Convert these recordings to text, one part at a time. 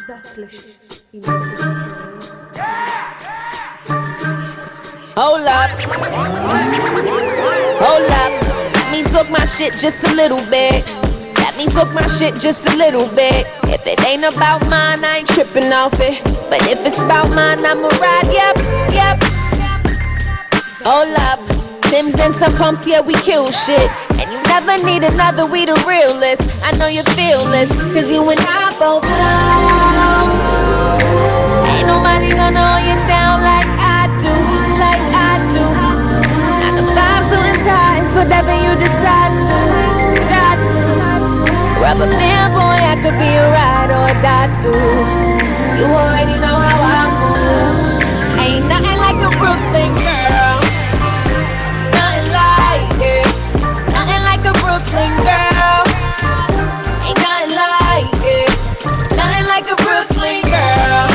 Hold up. Hold up. Let me talk my shit just a little bit. Let me talk my shit just a little bit. If it ain't about mine, I ain't tripping off it. But if it's about mine, I'ma ride, yep, yep. Hold up. Sims and some pumps, yeah, we kill shit. And you never need another, we the realest. I know you feel this, cause you and I both know. Ain't nobody gonna hold you down like I do, like I do. Now the vibes doing times, whatever you decide to, decide to. Rubber band boy, I could be a ride or die too. You already know how I move. Ain't nothing like a Brooklyn girl. Nothing like it. Nothing like a Brooklyn girl. Ain't nothing like it. Nothing like a Brooklyn girl.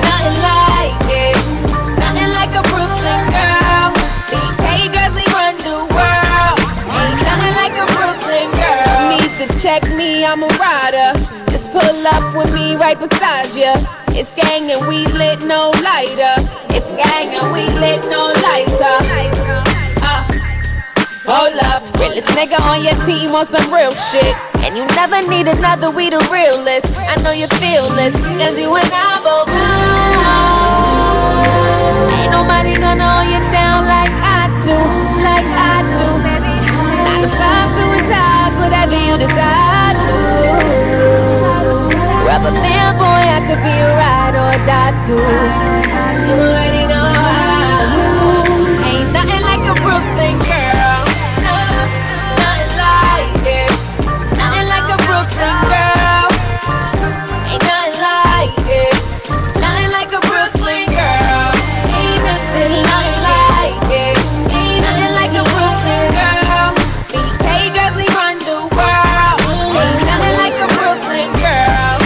Nothing like it. Nothing like a Brooklyn girl. BK girls, we run the world. Ain't nothing like a Brooklyn girl. Need to check me, I'm a rider. Just pull up with me right beside ya. It's gang and we lit, no lighter. It's gang and we lit, no lighter. Hold up, realest nigga on your team on some real shit. And you never need another, we the realest. I know you feel this, cause you and I both know. Ain't nobody gonna hold you down like I do, like I do. Not the five suit ties, whatever you decide to. Rubber band boy, I could be a ride or die too. You already know how. Ain't nothing like a Brooklyn girl. Nothing like it. Nothing like a Brooklyn girl. Ain't nothing like it. Nothing like a Brooklyn girl. Ain't nothing like it. Ain't nothing like a Brooklyn girl. BK girls, we run the world. Ain't nothing like a Brooklyn girl.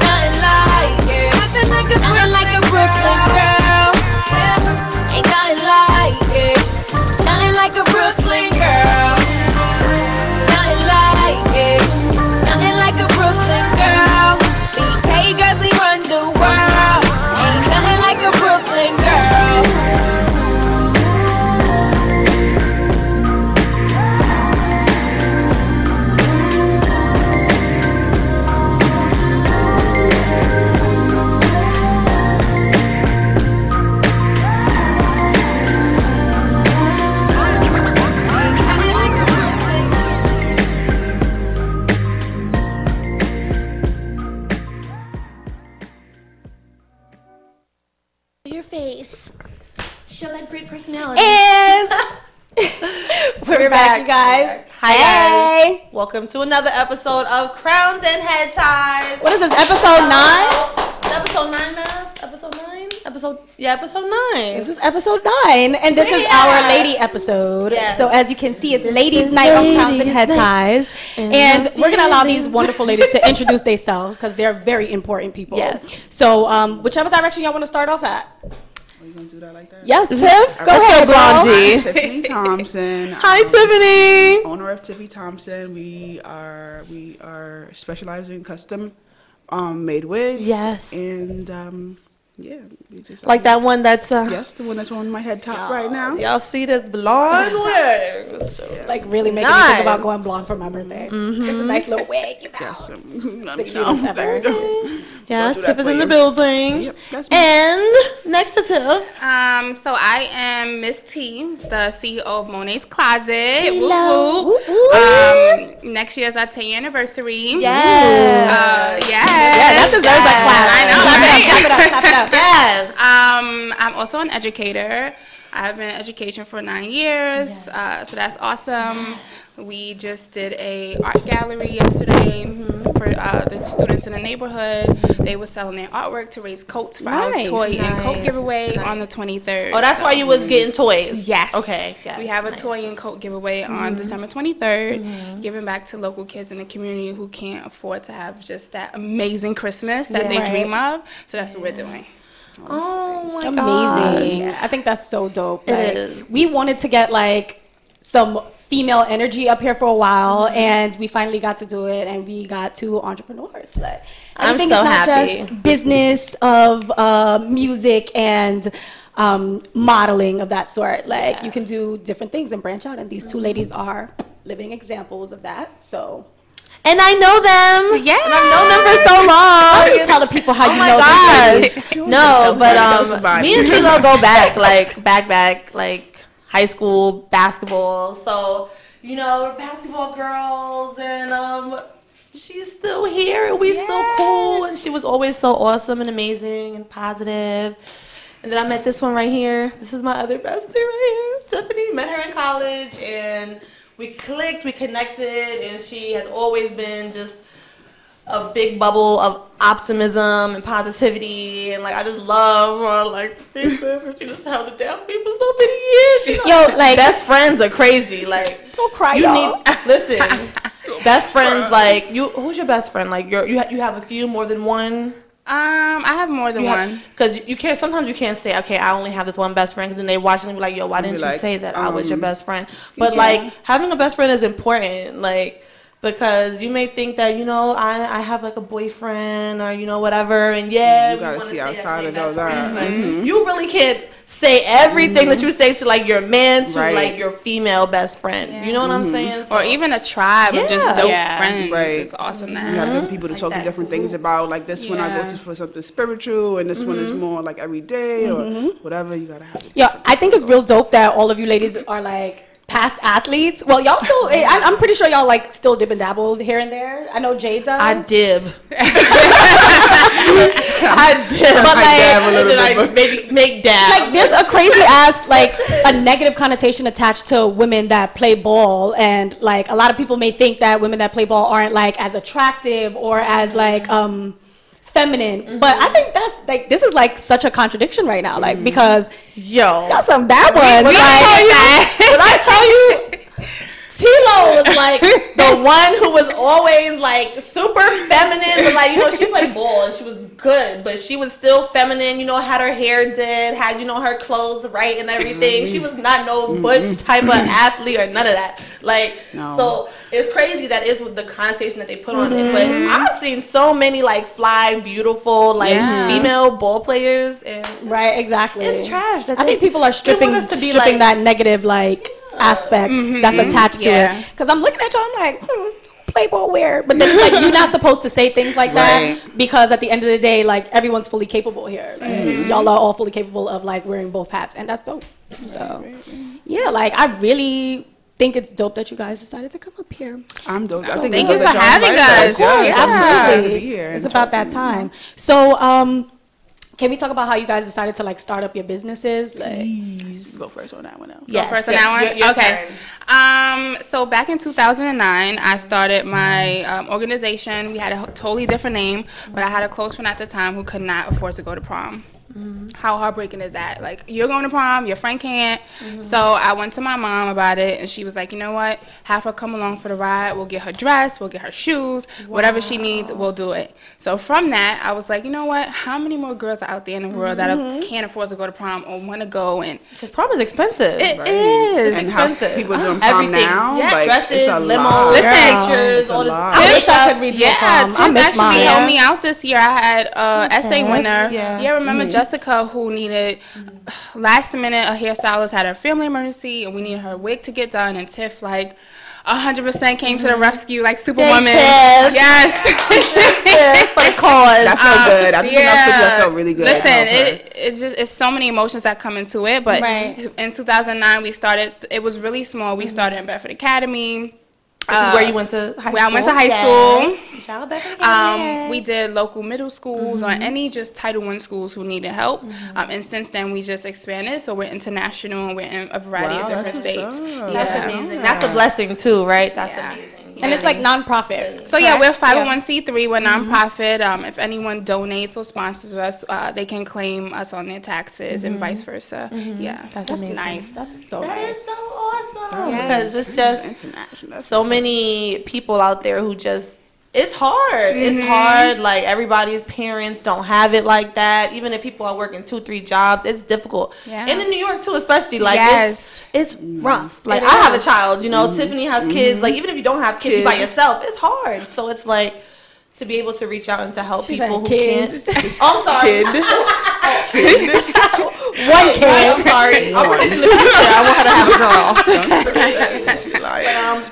Nothing like it. Nothing like a Brooklyn girl. Ain't nothing like it. Nothing like a Brooklyn girl. Nothing like it. Nothing like a Brooklyn girl. BK girls, we run the world. Ain't nothing like a Brooklyn girl. Your face. She'll like great personality. And we're back, you guys. Hi, hey. guys. Welcome to another episode of Crowns and Head Ties. What is this, episode 9? Episode 9, man. Episode 9? Episode 9. This is episode 9, and this is our lady episode. Yes. So as you can see, it's Ladies' Night on Crowns and Head Ties. And we're going to allow these wonderful ladies to introduce themselves because they're very important people. Yes. So whichever direction y'all want to start off at. Are you going to do that like that? Yes, Tiff. Go Let's ahead, go, Blondie. I'm Tiffany Thompson. Hi, Tiffany. Owner of Tiffany Thompson. We are specializing in custom made wigs. Yes. And yeah, we just Like that one that's yes, the one that's on my head top right now. Y'all see this blonde wig? Like really making me think about going blonde for my birthday. Just a nice little wig, you know. Yes, The cutest ever. Yeah, do that Tiff is for in the you. building. Yep, that's me. And next to Tiff. So I am Miss T, the CEO of Monet's Closet. Hello. Woo, woo. Next year is our 10th anniversary. Yes. Yes. Yeah, that deserves a clap. I know, Clap right? it up, clap it up, clap it up. Yes. I'm also an educator. I've been in education for 9 years, so that's awesome. We just did a art gallery yesterday for the students in the neighborhood. They were selling their artwork to raise coats for our toy and coat giveaway on the 23rd. Oh, that's why you was getting toys. Yes. Okay. Yes. We have a toy and coat giveaway on December 23rd, giving back to local kids in the community who can't afford to have just that amazing Christmas that they dream of. So that's what we're doing. Oh my Amazing. gosh. I think that's so dope. It Like, is. we wanted to get like some female energy up here for a while, and we finally got to do it, and we got 2 entrepreneurs. Like, I'm so it's not happy. just business of music and modeling of that sort. Like, you can do different things and branch out, and these 2 ladies are living examples of that. So. And I know them. Yeah. And I've known them for so long. How do you tell the people how you know them? No, but me and Tilo go back, like high school basketball. So, you know, we're basketball girls, and she's still here, and we still cool, and she was always so awesome and amazing and positive. And then I met this one right here. This is my other bestie right here, Tiffany. Met her in college, and we clicked, we connected, and she has always been just a big bubble of optimism and positivity, and like I just love her, like she just held it down for me for so many years. You know, Yo, like best friends are crazy. Like don't cry, you y'all. need listen. Best friends, like you. Who's your best friend? Like you have a few, more than one. I have more than one. Because you can't. Sometimes you can't say, okay, I only have this one best friend. Because then they watch and be like, yo, why didn't you say that I was your best friend? But like having a best friend is important. Like. Because you may think that, you know, I have like a boyfriend or, you know, whatever, and you gotta see outside of those. You really can't say everything that you say to like your man to like your female best friend. You know what I'm saying? So, or even a tribe of just dope friends. Right. It's awesome now. You have different people to talk to different things about. Like this one I go to for something spiritual, and this one is more like every day or whatever. You gotta have it. Yeah, I think it's real dope that all of you ladies are like past athletes. Well, y'all still, I'm pretty sure y'all like still dib and dabble here and there. I know Jay does. I dib. But like, maybe make dab. Like there's a crazy ass, like a negative connotation attached to women that play ball. And like a lot of people may think that women that play ball aren't like as attractive or as like, feminine, but I think that's like this is like such a contradiction right now, like because y'all some bad ones. When I tell you, Tilo was like the one who was always like super feminine, but like, you know, she played ball and she was good, but she was still feminine, you know, had her hair did, had, you know, her clothes right and everything. She was not no butch type of athlete or none of that. Like, so it's crazy that is with the connotation that they put on it. But I've seen so many like fly, beautiful, like female ball players, and exactly. It's trash. I think people are stripping like, that negative like aspect that's attached to it. Because I'm looking at y'all, I'm like, play ball wear, but then it's like you're not supposed to say things like that because at the end of the day, like everyone's fully capable here. Like, y'all are all fully capable of like wearing both hats, and that's dope. So yeah, like I really think it's dope that you guys decided to come up here. I'm dope. So thank you for having us. Absolutely. It's about that time. So can we talk about how you guys decided to like start up your businesses? Like, go first on that one. Go first on that one. Okay. So back in 2009, I started my organization. We had a totally different name, but I had a close friend at the time who could not afford to go to prom. How heartbreaking is that? Like, you're going to prom, your friend can't. So I went to my mom about it, and she was like, you know what? Have her come along for the ride. We'll get her dress, we'll get her shoes, whatever she needs, we'll do it. So from that, I was like, you know what? How many more girls are out there in the world that can't afford to go to prom or want to go? And because prom is expensive. It is and expensive. How people doing prom now? Like, dresses, limos, pictures, all this. I wish I could redo prom. Tim actually helped me out this year. I had essay winner. Yeah, remember Jessica, who needed last minute, a hairstylist had a family emergency and we needed her wig to get done, and Tiff like 100% came to the rescue like Superwoman. Yes. For the cause. That felt good. I felt really good. Listen, it's so many emotions that come into it, but in 2009 we started, it was really small. We started in Bedford Academy. This is where you went to high school? I went to high school. Shout out Bedford Academy. We did local middle schools or any just Title I schools who needed help. And since then, we just expanded. So we're international and we're in a variety of different states. That's amazing. That's a blessing too, right? That's amazing. And it's like nonprofit. So yeah, we're 501c3. We're nonprofit. If anyone donates or sponsors us, they can claim us on their taxes and vice versa. Yeah, that's nice. That's so nice. That is so awesome. Because it's just so many people out there who just It's hard. It's hard. Like, everybody's parents don't have it like that. Even if people are working 2-3 jobs, it's difficult. Yeah. And in New York too, especially. Like, it's rough. Like, I have a child. You know, Tiffany has kids. Like, even if you don't have kids by yourself, it's hard. So it's like, to be able to reach out and to help people who can't. Oh, I'm sorry. Kid. One kid. Right, I'm sorry. I'm in the future. I want her to have a girl.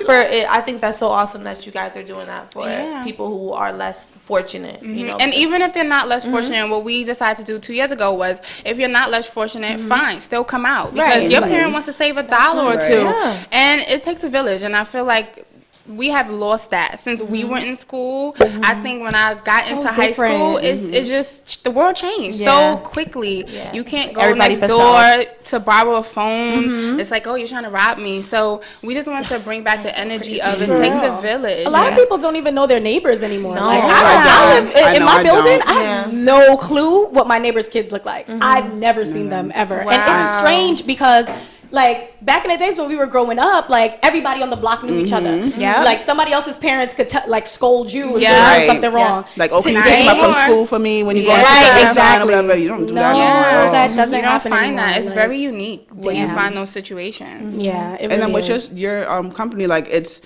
But I think that's so awesome that you guys are doing that for people who are less fortunate. You know, and even if they're not less fortunate, what we decided to do 2 years ago was, if you're not less fortunate, fine, still come out, because your parent wants to save $1 or $2, and it takes a village. And I feel like we have lost that since we were in school. I think when I got into high school, it's just, the world changed so quickly. You can't go next door to borrow a phone. It's like, oh, you're trying to rob me. So we just want to bring back the energy of it takes a village. A lot of people don't even know their neighbors anymore. No. Like, I live in my building. I have no clue what my neighbors' kids look like. I've never seen them ever. And it's strange because, like, back in the days when we were growing up, like, everybody on the block knew each other. Like, somebody else's parents could like scold you if you did something wrong. Like, oh, can you pick them up from school for me when you go to exactly. Or whatever. You don't do that anymore. That doesn't happen find anymore. That. It's very unique when you find those situations. And then with your company, like, it's,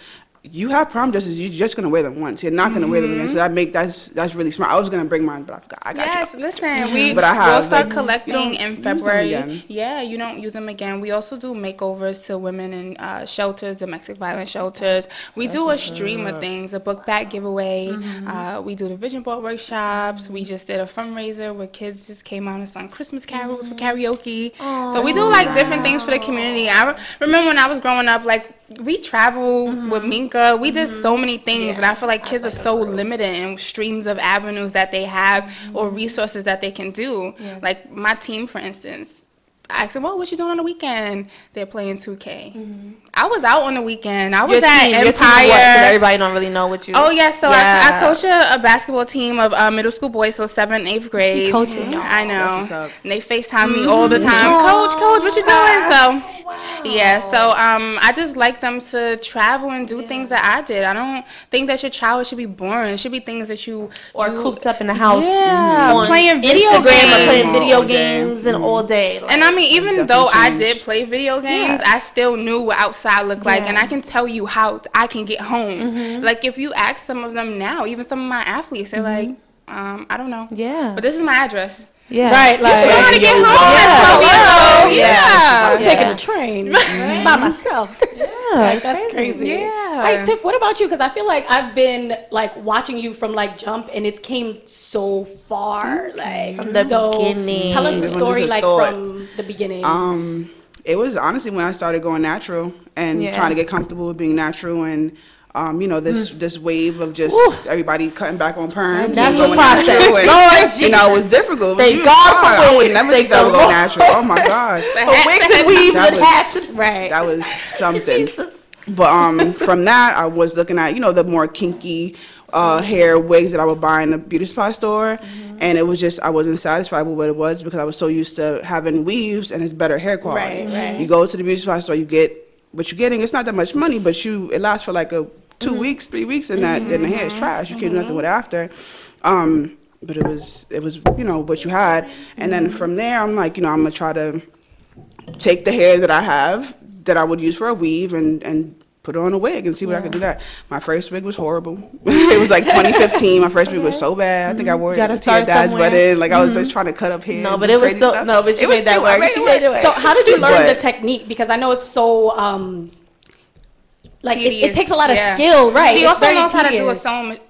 you have prom dresses, you're just gonna wear them once. You're not gonna wear them again. So that's really smart. I was gonna bring mine, but I forgot. I got you. Listen, we'll start collecting in February. Yeah, you don't use them again. We also do makeovers to women in shelters, domestic violence shelters. We do a stream of things, a book bag giveaway. We do the vision board workshops. We just did a fundraiser where kids just came out and sung Christmas carols for karaoke. So we do like different things for the community. I remember when I was growing up, like, we travel with Minka. We did so many things, and I feel like kids are so limited in streams of avenues that they have or resources that they can do. Like, my team, for instance, I asked them, "Oh, what you doing on the weekend?" They're playing 2K. I was out on the weekend. I was at Empire. Because everybody don't really know what you. Oh yeah, so I coach a basketball team of middle school boys, so 7th and 8th grade. She coaching. I know. And they FaceTime me all the time. Coach, what you doing? So. Yeah, so I just like them to travel and do things that I did. I don't think that your child should be boring. It should be things that you cooped up in the house, playing video games, or playing video games and all day. Like, and I mean, even though I did play video games, I still knew what outside looked like, and I can tell you how I can get home. Like, if you ask some of them now, even some of my athletes, they're like, I don't know. But this is my address. Right, like, you want to get home. I was taking a train by myself. Like, that's crazy. Hey, Tiff, what about you? Because I feel like I've been like watching you from like jump, and it's came so far. Like, from the beginning. Tell us the story, like, from the beginning. It was honestly when I started going natural and trying to get comfortable with being natural, and you know, this wave of just everybody cutting back on perms. Natural process. And, you know, it was difficult. Thank God for wigs. I would never think that would go natural. Oh my gosh. Wigs and weaves and hats. Right. That was something. But from that, I was looking at, you know, the more kinky hair wigs that I would buy in the beauty supply store. And it was just, I wasn't satisfied with what it was because I was so used to having weaves and it's better hair quality. Right. You go to the beauty supply store, you get what you're getting. It's not that much money, but it lasts for like 2 weeks, 3 weeks, and then the hair is trash. You can't do nothing with it after. But it was you know, what you had. And then from there, I'm like, you know, I'm gonna try to take the hair that I have that I would use for a weave and put it on a wig and see what I could do that. My first wig was horrible. It was like 2015. My first wig was so bad. I think I wore it to your dad's wedding. Like, I was just trying to cut up hair. No, but it was still stuff. No, but you made that work. She made it work. So how did you learn the technique? Because I know it's so like it takes a lot of skill, right? She also knows how to do a sewing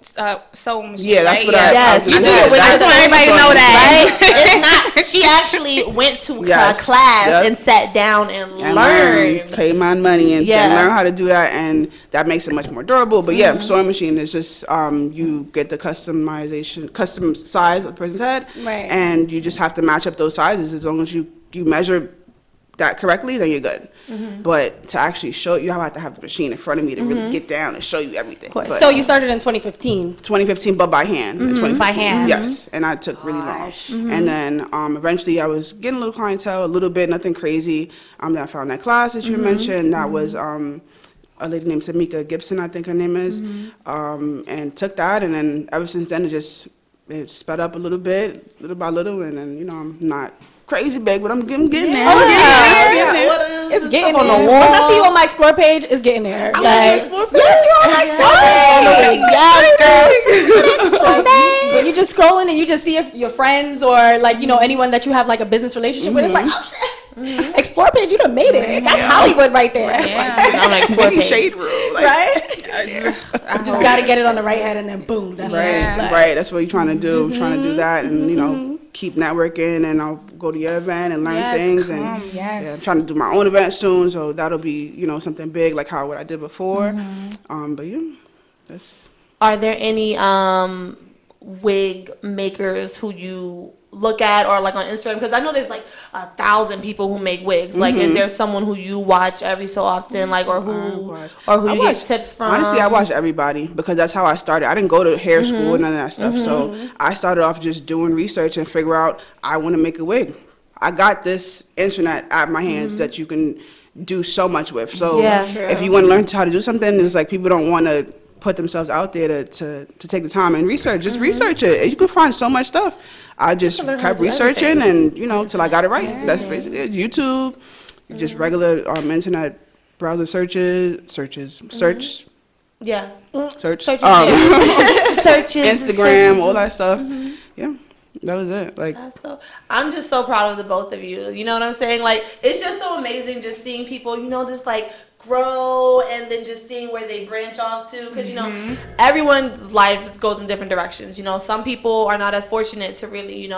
machine. Yeah, that's right? what I do. I just want everybody to know that. Right? It's not. She actually went to a class and sat down and learned. Pay my money and learn how to do that, and that makes it much more durable. But sewing machine is just you get the custom size of the person's head, right? And you just have to match up those sizes. As long as you measure that correctly, then you're good. But to actually show you, have to have the machine in front of me to really get down and show you everything. But so you started in 2015. 2015, but by hand. In 2015. By hand. Yes, and I took really long. And then eventually I was getting a little clientele, a little bit, nothing crazy. Then I found that class that you mentioned. That was a lady named Tamika Gibson, I think her name is, and took that, and then ever since then it sped up a little bit, little by little, and then I'm not crazy big, but I'm getting there. Oh, yeah. It's getting there. Once I see you on my Explore page, it's getting there. I'm on the Explore page. Yes, you're on my Explore page. Yes, girl. When you're just scrolling and you just see your friends or like anyone that you have like a business relationship with, it's like, oh shit. Explore page, you done made it. That's Hollywood right there. I'm like Explore page. Shade room, like, right? You just gotta get it on the right head, and then boom, that's right. Right, that's what you're trying to do. Trying to do that, and keep networking, and I'll go to your event and learn things. And I'm trying to do my own event soon, so that'll be something big like what I did before. But that's. Are there any wig makers who you look at or like on Instagram? Because I know there's like 1,000 people who make wigs. Like, is there someone who you watch every so often, like, or who you get tips from? Honestly, I watch everybody because that's how I started. I didn't go to hair school and none of that stuff. So I started off just doing research and figure out I want to make a wig. I got this internet at my hands that you can do so much with. So if you want to learn how to do something, it's like people don't want to put themselves out there to take the time and research. Just research it. You can find so much stuff. I just kept researching and till I got it right. That's basically it. YouTube, just regular internet browser searches, search, searches, Instagram, all that stuff. Yeah. That was it. Like, I'm just so proud of the both of you. You know what I'm saying? Like, it's just so amazing just seeing people, just like grow and then just seeing where they branch off to. Because, everyone's life goes in different directions. Some people are not as fortunate to really,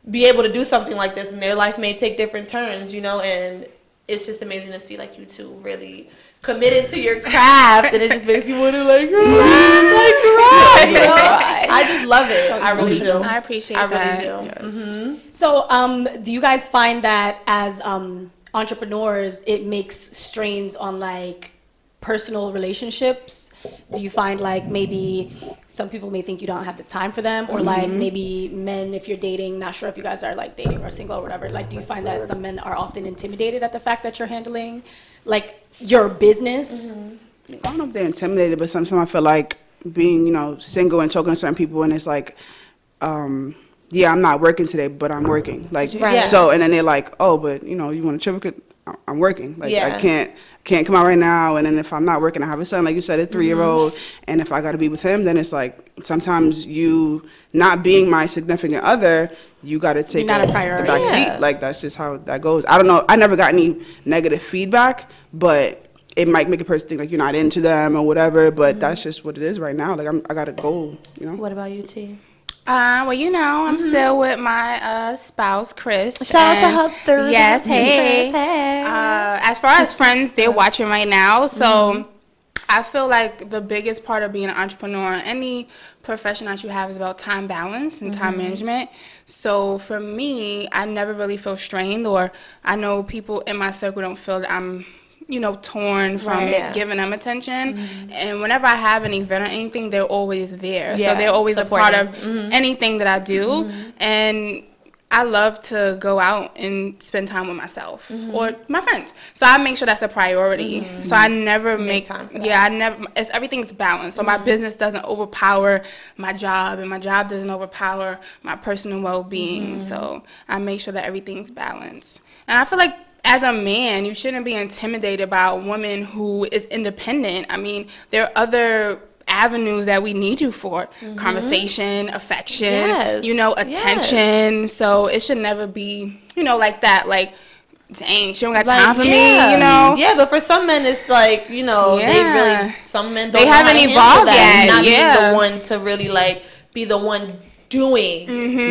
be able to do something like this, and their life may take different turns, and it's just amazing to see like you two really committed to your craft, and it just makes you want to like I just love it. I really do. I appreciate that. I really do. So, do you guys find that as entrepreneurs, it makes strains on like personal relationships? Do you find like maybe some people may think you don't have the time for them, or like maybe men, if you're dating, not sure if you guys are like dating or single or whatever, like do you find that some men are often intimidated at the fact that you're handling like your business? I don't know if they're intimidated, but sometimes I feel like being single and talking to certain people, and it's like I'm not working today, but I'm working, like so, and then they're like, oh, but you want to trip, I'm working, like I can't come out right now, and then if I'm not working, I have a son, like you said, a 3-year-old, and if I got to be with him, then it's like sometimes you not being my significant other, you got to take the back seat. Like that's just how that goes. I don't know, I never got any negative feedback, but it might make a person think like you're not into them or whatever, but that's just what it is right now. Like I got a goal, What about you, T? Well, I'm still with my spouse, Chris. Shout out to Hubster. Yes, hey. As far as friends, they're watching right now, so I feel like the biggest part of being an entrepreneur, any profession that you have, is about time balance and time management. So for me, I never really feel strained, or I know people in my circle don't feel that I'm torn from giving them attention. And whenever I have an event or anything, they're always there. So they're always supporting. A part of anything that I do. And I love to go out and spend time with myself or my friends. So I make sure that's a priority. So I never make time for that. Everything's balanced. So my business doesn't overpower my job, and my job doesn't overpower my personal well-being. So I make sure that everything's balanced. And I feel like as a man, you shouldn't be intimidated by a woman who is independent. I mean, there are other avenues that we need you for. Conversation, affection, attention. So it should never be, like that. Like, dang, she don't got time for me, Yeah, but for some men, it's like, they really, some men don't haven't evolved yet. Not be the one to really, like, be the one doing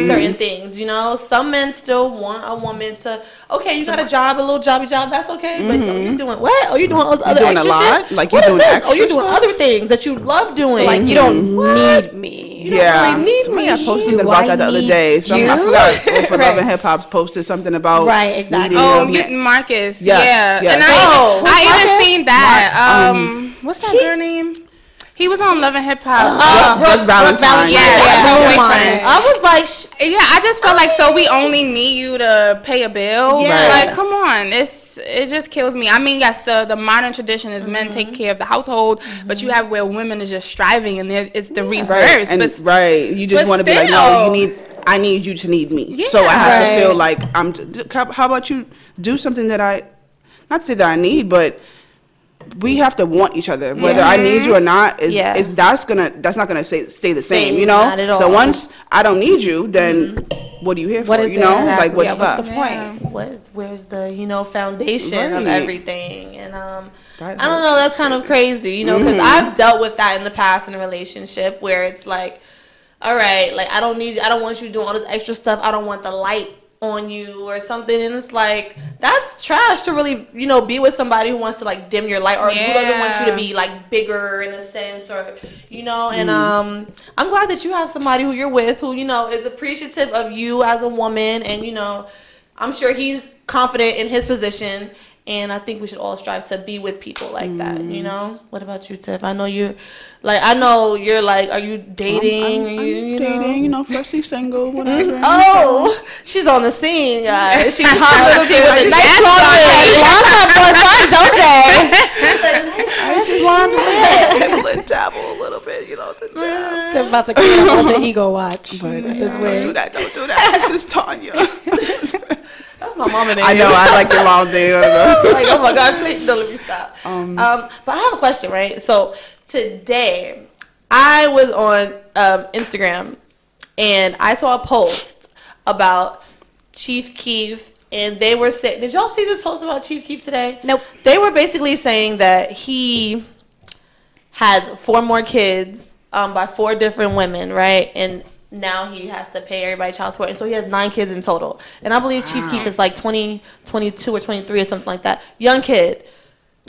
certain things, Some men still want a woman to, okay, you got a job, a little jobby job, that's okay, but you're doing what? Oh, you're doing other extra a lot? shit? Like what you're doing extra you're doing stuff? other things that you love doing. So, like, you don't need me. You don't really need Somebody me. I posted something about that the other day. I forgot. For Love and Hip Hop posted something about Mutant Marcus. Yes. And I even seen that. What's that girl name? He was on Love and Hip Hop. Brooke Valentine. I was like, yeah, I just felt like, so we only need you to pay a bill. Yeah. Like, come on, it just kills me. I mean, yes, the modern tradition is men take care of the household, but you have where women are just striving, and it's the reverse. Right, you just want to be like, no, I need you to need me. So I have to feel like how about you do something that not to say that I need, but we have to want each other, whether I need you or not. That's not gonna stay the same, you know. Not at all. So once I don't need you, then what are you here for? You know, like what's left? What's the point? Where's the foundation of everything? And I don't know. That's kind of crazy, you know, because I've dealt with that in the past in a relationship where it's like, all right, like I don't need you. I don't want you doing all this extra stuff. I don't want the light on you or something, and it's like that's trash to really, you know, be with somebody who wants to like dim your light or who doesn't want you to be like bigger in a sense, or you know. And I'm glad that you have somebody who you're with who, you know, is appreciative of you as a woman, and you know, I'm sure he's confident in his position, and I think we should all strive to be with people like that, you know. What about you, Tiff? I know you're like, are you dating? I'm dating, you know, freshly single, whatever. Oh, she's on the scene, guys. She's hot with a nice blonde wig. Tibble and dabble a little bit, you know. Tiff about to create an alter ego watch. But don't do that. This is Tanya. That's my mama name. I know. I like your mom name. Like, oh my God, please don't let me stop. But I have a question, right? So today, I was on Instagram, and I saw a post about Chief Keef, and they were saying, did y'all see this post about Chief Keef today? Nope. They were basically saying that he has 4 more kids by 4 different women, right? And now he has to pay everybody child support, and so he has 9 kids in total. And I believe Chief Keef is like 22 or 23 or something like that. Young kid.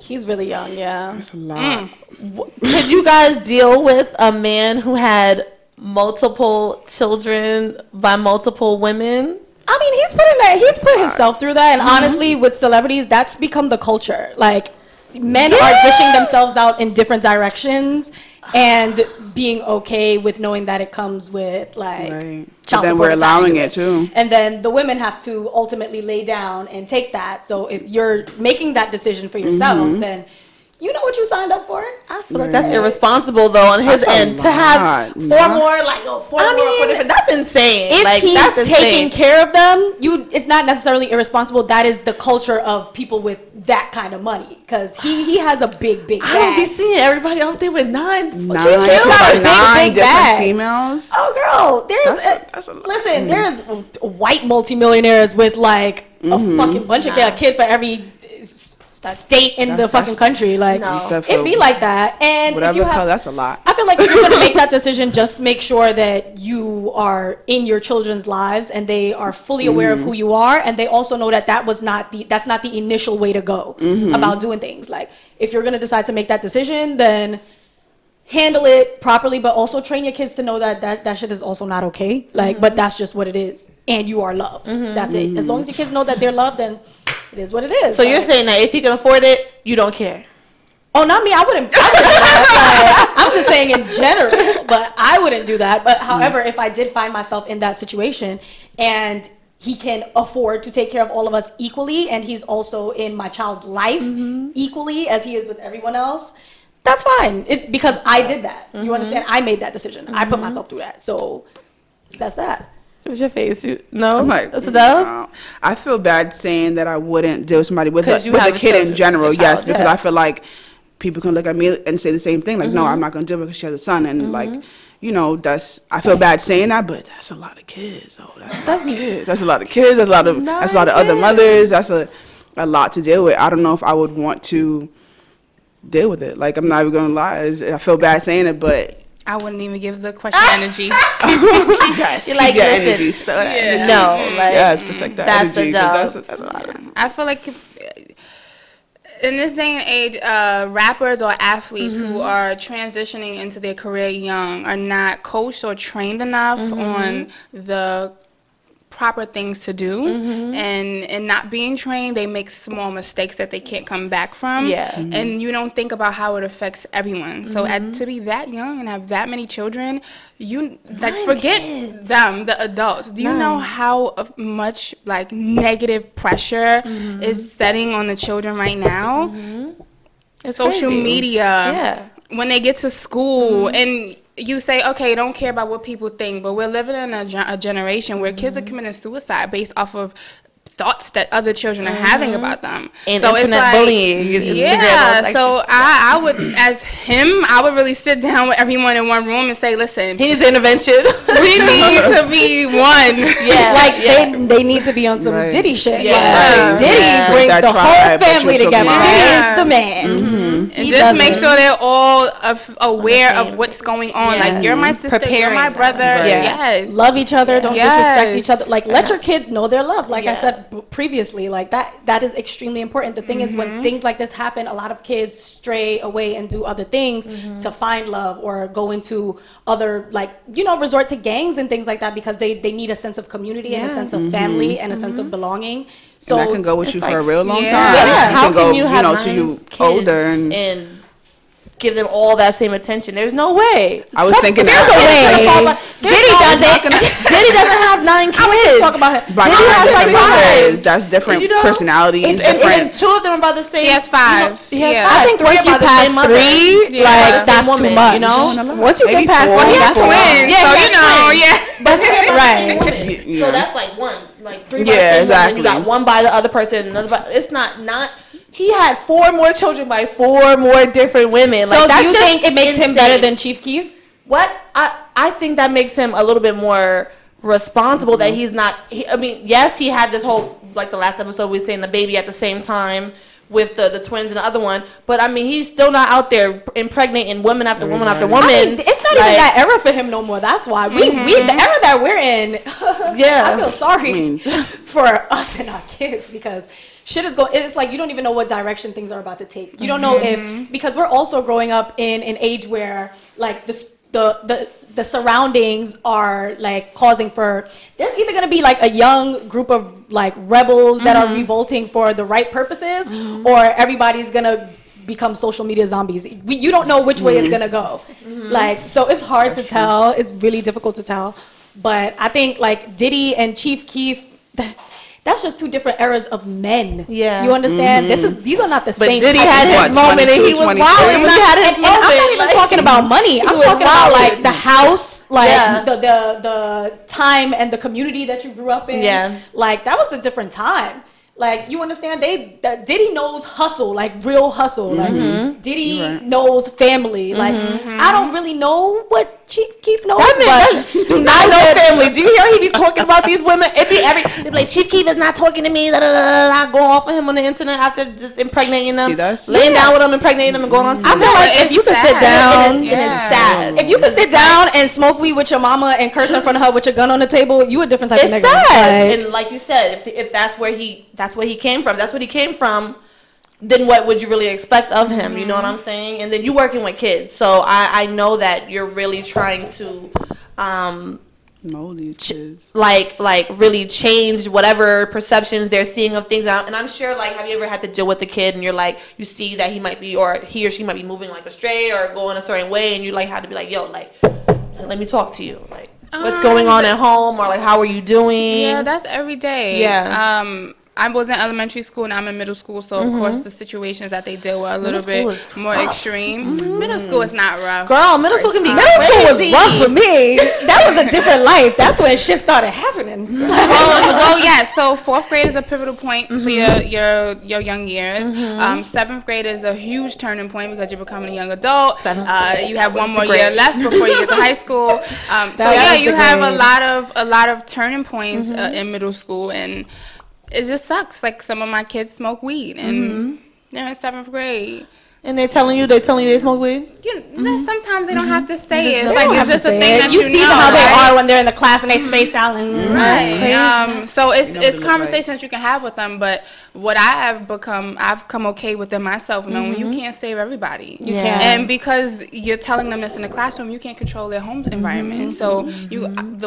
He's really young, yeah. That's a lot. Could you guys deal with a man who had multiple children by multiple women? I mean, he's put himself through that, and honestly, with celebrities, that's become the culture. Like, men are dishing themselves out in different directions and being okay with knowing that it comes with like child support. Then we're allowing it too. And then the women have to ultimately lay down and take that. So if you're making that decision for yourself, then you know what you signed up for. I feel like that's irresponsible though on his end to have 4 more, like 4 more different. That's insane. If like, he's taking care of them, it's not necessarily irresponsible. That is the culture of people with that kind of money, because he has a big bag. I don't be seeing everybody out there with 9. She's got a big bag. Females. Oh, girl, that's a lot. Listen, there's white multimillionaires with like a fucking bunch of kids for every state in the fucking country. Like, it be like that. And whatever color, that's a lot. I feel like if you're going to make that decision, just make sure that you are in your children's lives and they are fully aware of who you are, and they also know that that's not the initial way to go about doing things. Like, if you're going to decide to make that decision, then handle it properly, but also train your kids to know that shit is also not okay. Like, but that's just what it is, and you are loved. That's it. As long as your kids know that they're loved, then it is what it is. So you're saying that if he can afford it, you don't care? Oh, not me. I wouldn't do that. I'm just saying in general, but I wouldn't do that. But however, if I did find myself in that situation and he can afford to take care of all of us equally, and he's also in my child's life equally as he is with everyone else, that's fine. Because I did that. You understand? I made that decision. I put myself through that. So that's that. What's your face? No? I'm like, that's a dub? I feel bad saying that I wouldn't deal with somebody with a kid in general. Yes, because I feel like people can look at me and say the same thing. Like, no, I'm not going to deal with it because she has a son. And like, you know, I feel bad saying that, but that's a lot of kids. Oh, that's a lot of kids. That's a lot of kids. That's a lot of other mothers. That's a lot to deal with. I don't know if I would want to deal with it. Like, I'm not even going to lie. I feel bad saying it, but I wouldn't even give the question energy. Yes, like, keep your energy, still that energy. No, like, yes, protect that energy. That's a lot of. I feel like in this day and age, rappers or athletes who are transitioning into their career young are not coached or trained enough on the proper things to do, and not being trained, they make small mistakes that they can't come back from. And you don't think about how it affects everyone. So to be that young and have that many children, you like forget them, the adults. Do you know how much like negative pressure is setting on the children right now? Social media, when they get to school and you say, okay, don't care about what people think, but we're living in a generation where kids are committing suicide based off of thoughts that other children are having about them. And so internet it's like, bullying. So I would, as him, I would really sit down with everyone in one room and say, listen, he needs intervention. We need to be one. They need to be on some Diddy shit. Diddy brings the whole family together. Diddy is the man. And just make sure they're all aware of what's going on. Like, you're my sister, you're my brother. Yes. Love each other. Don't disrespect each other. Like, let your kids know their love. Like I said previously, like that is extremely important. The thing is, when things like this happen, a lot of kids stray away and do other things to find love, or go into other, like, resort to gangs and things like that, because they need a sense of community and a sense of family and a sense of belonging. So and that can go with you for a real long time. How can you have till you older and give them all that same attention? There's no way. I was thinking there's a way. Diddy doesn't. Diddy doesn't have 9 kids. Talk about him. Diddy has like 5. That's different personalities. And 2 of them are about the same. He has 5. He has 5. I think once you pass 3, like that's too much. Once you get past 1, he has twins. Yeah, so right. So that's like 1, like 3 by the same woman. Then you got 1 by the other person. Another by, it's not. He had 4 more children by 4 more different women. So do you think it makes him better than Chief Keef? What? I think that makes him a little bit more responsible, that he's not. I mean, yes, he had this whole, like the last episode we were saying, the baby at the same time with the twins and the other one. But I mean, he's still not out there impregnating women after woman after woman. I mean, it's not even that era for him no more. That's why we the era that we're in. I feel sorry for us and our kids, because shit is going. It's like you don't even know what direction things are about to take. You don't know if, because we're also growing up in an age where like the surroundings are like causing for, there's either going to be like a young group of like rebels that are revolting for the right purposes, or everybody's going to become social media zombies. You don't know which way it's going to go. Like, so it's hard to tell. It's really difficult to tell. But I think like Diddy and Chief Keef, that's just 2 different eras of men. Yeah, you understand? These are not the same. But Diddy had his moment, and he was wild. And I'm not even talking about money. I'm talking about like the house, like the time and the community that you grew up in. Yeah, like that was a different time. Like, you understand? Diddy knows hustle, like real hustle. Like Diddy knows family. Like I don't really know what Chief Keef knows, but do not know family. Do you hear he be talking about these women? They be like, Chief Keef is not talking to me. I go off of him on the internet after just impregnating them, laying down with them, impregnating them, and going on. I feel like if you could sit down, if you could sit down and smoke weed with your mama and curse in front of her with your gun on the table, you a different type of nigga. It's sad. And like you said, if that's where he came from. That's what he came from. Then what would you really expect of him? You know what I'm saying? And then you working with kids, so I know that you're really trying to mold these kids, like really change whatever perceptions they're seeing of things. And I'm sure, like, have you ever had to deal with a kid and you're like, you see that he might be, or he or she might be moving like astray or going a certain way, and you like had to be like, yo, like, let me talk to you, like, what's going on at home, or like, how are you doing? Yeah, that's every day. Yeah. I was in elementary school and I'm in middle school, so of course the situations that they deal with are a little bit more extreme. Middle school is not rough. Girl, middle school can be middle school was rough for me. That was a different life. That's when shit started happening. well, yeah. So 4th grade is a pivotal point for your young years. 7th grade is a huge turning point because you're becoming a young adult. You have one more year left before you get to high school. So yeah, you have a lot of turning points in middle school, and it just sucks. Like, some of my kids smoke weed, and they're in 7th grade. And they're telling you they smoke weed? Sometimes they don't have to say it. It's like it's just a thing that you see know, how they right? are when they're in the class and they spaced out. And, right. So it's conversations you can have with them. But what I've come okay with them myself. Knowing you can't save everybody. You can't. And because you're telling them this in the classroom, you can't control their home environment. So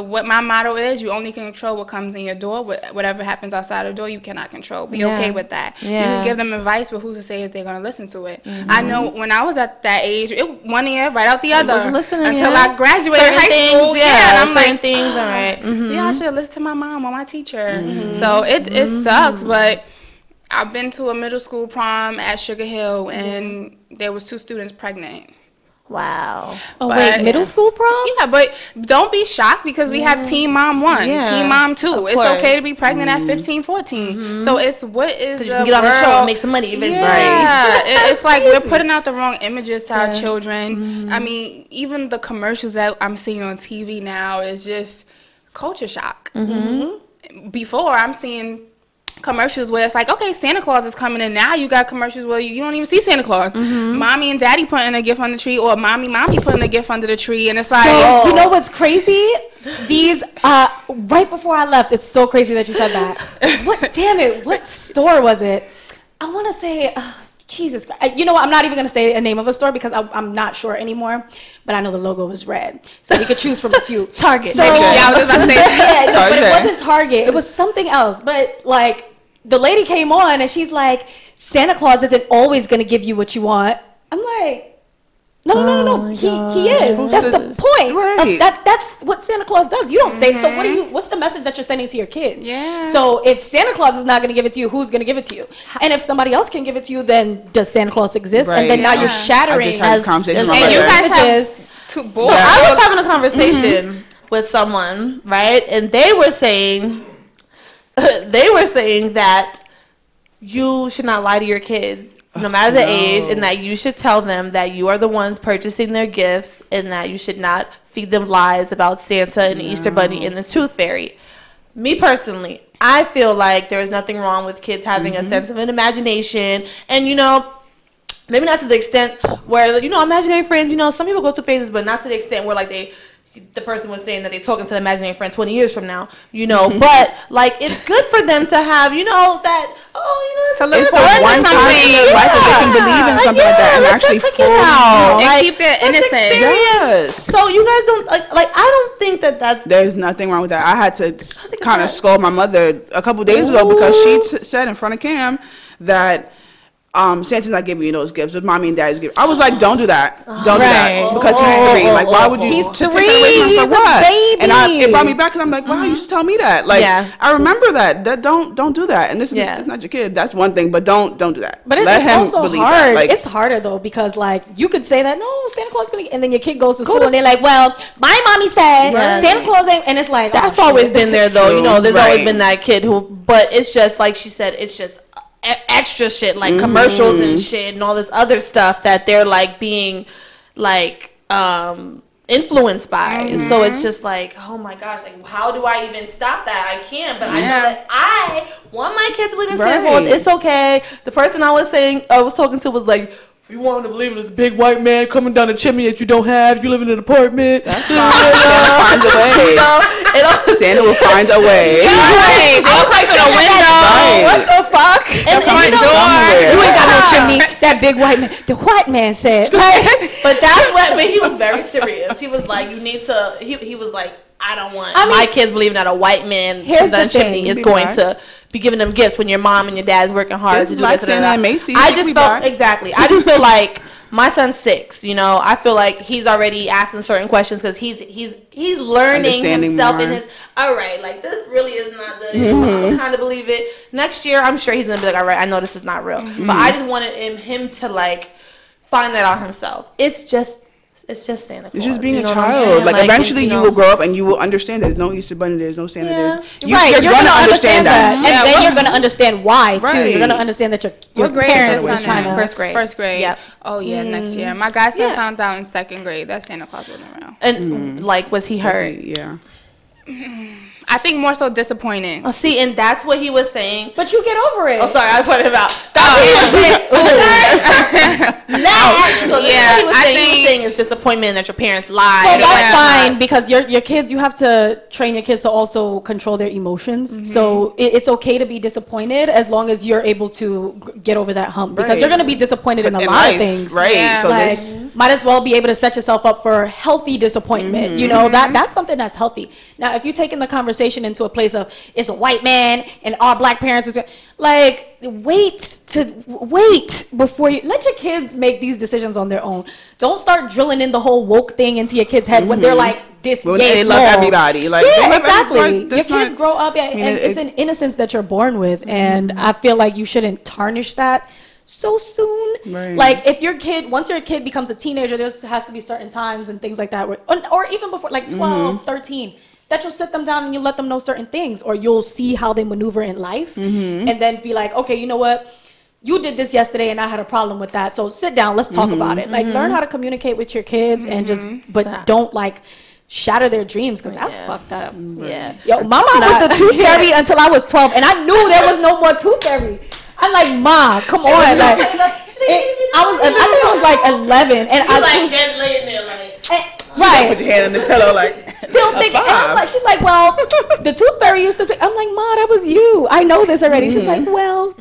what my motto is, you only can control what comes in your door. Whatever happens outside the door, you cannot control. Be okay with that. You can give them advice, but who's to say if they're going to listen to it? I know when I was at that age, one ear right out the other until I graduated high school. And I'm like, things, all right. Yeah, I should listen to my mom or my teacher. So it sucks, but I've been to a middle school prom at Sugar Hill, and there was 2 students pregnant. Wow. Oh, wait, middle school prom? Yeah, but don't be shocked because we have Teen Mom 1, Teen Mom 2. It's okay to be pregnant at 15, 14. So it's what is the you can get on the show and make some money eventually. Yeah, it's like we're putting out the wrong images to our children. I mean, even the commercials that I'm seeing on TV now is just culture shock. Before, I'm seeing commercials where it's like, okay, Santa Claus is coming, and now you got commercials where you don't even see Santa Claus. Mommy and daddy putting a gift on the tree, or mommy putting a gift under the tree, and it's like, you know what's crazy? These right before I left, it's so crazy that you said that. What store was it? I want to say Jesus Christ. You know what, I'm not even going to say a name of a store because I'm not sure anymore, but I know the logo was red, so we could choose from a few. Target. So, yeah, I was just about to say that. But it wasn't Target, it was something else. But like, the lady came on and she's like, Santa Claus isn't always going to give you what you want. I'm like, no. He is. That's the point. Right. That's what Santa Claus does. You don't say, so what's the message that you're sending to your kids? Yeah. So if Santa Claus is not going to give it to you, who's going to give it to you? And if somebody else can give it to you, then does Santa Claus exist? And then now you're shattering. I just had a conversation with my and you mother. guys have 2 boys. So I was having a conversation with someone, right? And they were saying that you should not lie to your kids, no matter the age, and that you should tell them that you are the ones purchasing their gifts, and that you should not feed them lies about Santa and the Easter Bunny and the Tooth Fairy. Me personally, I feel like there is nothing wrong with kids having a sense of an imagination, and maybe not to the extent where imaginary friends. Some people go through phases, but not to the extent where like the person was saying that they're talking to an imaginary friend 20 years from now, but like it's good for them to have, that, to look it's the forward one to time in their life that they can believe in something like that and actually and keep their innocence. Yes. So you guys don't like I don't think that's. There's nothing wrong with that. I had to kind of scold my mother a couple days ago because she said in front of Cam that Santa's not giving you those gifts. It's mommy and daddy's gift. I was like, don't do that. Don't do that. Because he's 3. Like, why would you take that away from him? He's a baby. And it brought me back because I'm like, wow, you should tell me that. Like, I remember that. Don't do that. And this is not your kid. That's one thing, but don't do that. But it's also hard. Like, it's harder though because like you could say that Santa Claus is gonna, and then your kid goes to school and they're like, well, my mommy said Santa Claus ain't, and it's like that's always been there though. There's always been that kid who, but it's just like she said, it's just extra shit like commercials and shit and all this other stuff that they're like being like influenced by. So it's just like, oh my gosh, like how do I even stop that? I can't, but I know that I want my kids to believe in Santa Claus. It's okay. The person I was talking to was like, if you want to believe in this big white man coming down the chimney that you don't have, you live in an apartment. That's fine. Santa finds a way. Santa will find a way. Right. They look like through the window. Right. What the fuck? And the front door. You ain't got no chimney. That big white man. The white man said. But he was very serious. He was like, you need to. He was like, I don't want my kids believing that a white man here's down the chimney is going to be giving them gifts when your mom and your dad's working hard to do this. I just felt exactly. I just feel like my son's 6. I feel like he's already asking certain questions because he's learning himself more. In his. All right, like this really is not the. I kind of believe it. Next year, I'm sure he's gonna be like, all right, I know this is not real, but I just wanted him to like find that out himself. It's just Santa Claus. It's just being a child. Like eventually you will grow up and you will understand there's no Easter Bunny, there's no Santa. You're going to understand that. And then you're going to understand why, too. You're going to understand that your parents was trying to. First grade. Yep. Oh, yeah, next year. My godson found out in 2nd grade that Santa Claus wasn't around. And, was he hurt? Yeah. I think more so disappointing. Oh, see, and that's what he was saying. But you get over it. Oh, sorry, I put him out. That's what he was saying. So this is what he was saying. He was saying is disappointment that your parents lied. So that's fine, because your kids, you have to train your kids to also control their emotions. So it's okay to be disappointed as long as you're able to get over that hump, because you're going to be disappointed in a lot of things. Right. Yeah. So like, might as well be able to set yourself up for healthy disappointment. You know, that's something that's healthy. Now, if you're taking the conversation into a place of it's a white man and our black parents is like, wait before you let your kids make these decisions on their own. Don't start drilling in the whole woke thing into your kids' head when they're like this. Well, they love everybody. Like, yeah, exactly. Your kids grow up, and it's an innocence that you're born with, and I feel like you shouldn't tarnish that so soon. Right. Like, if your kid, once your kid becomes a teenager, there has to be certain times and things like that, where, or even before, like 12, 13, that you'll sit them down and you let them know certain things, or you'll see how they maneuver in life, and then be like, okay, you know what? You did this yesterday and I had a problem with that. So sit down, let's talk about it. Like, learn how to communicate with your kids and but don't like shatter their dreams, because that's fucked up. Yeah. Yo, my mom was the tooth fairy until I was 12, and I knew there was no more tooth fairy. I'm like, Ma, come on. Like, I think I was like 11, and I like get laid in there like. Right. Put your hand on the pillow like. Still thinking, and I'm like, she's like, well, the tooth fairy used to. I'm like, Ma, that was you. I know this already. She's like, well,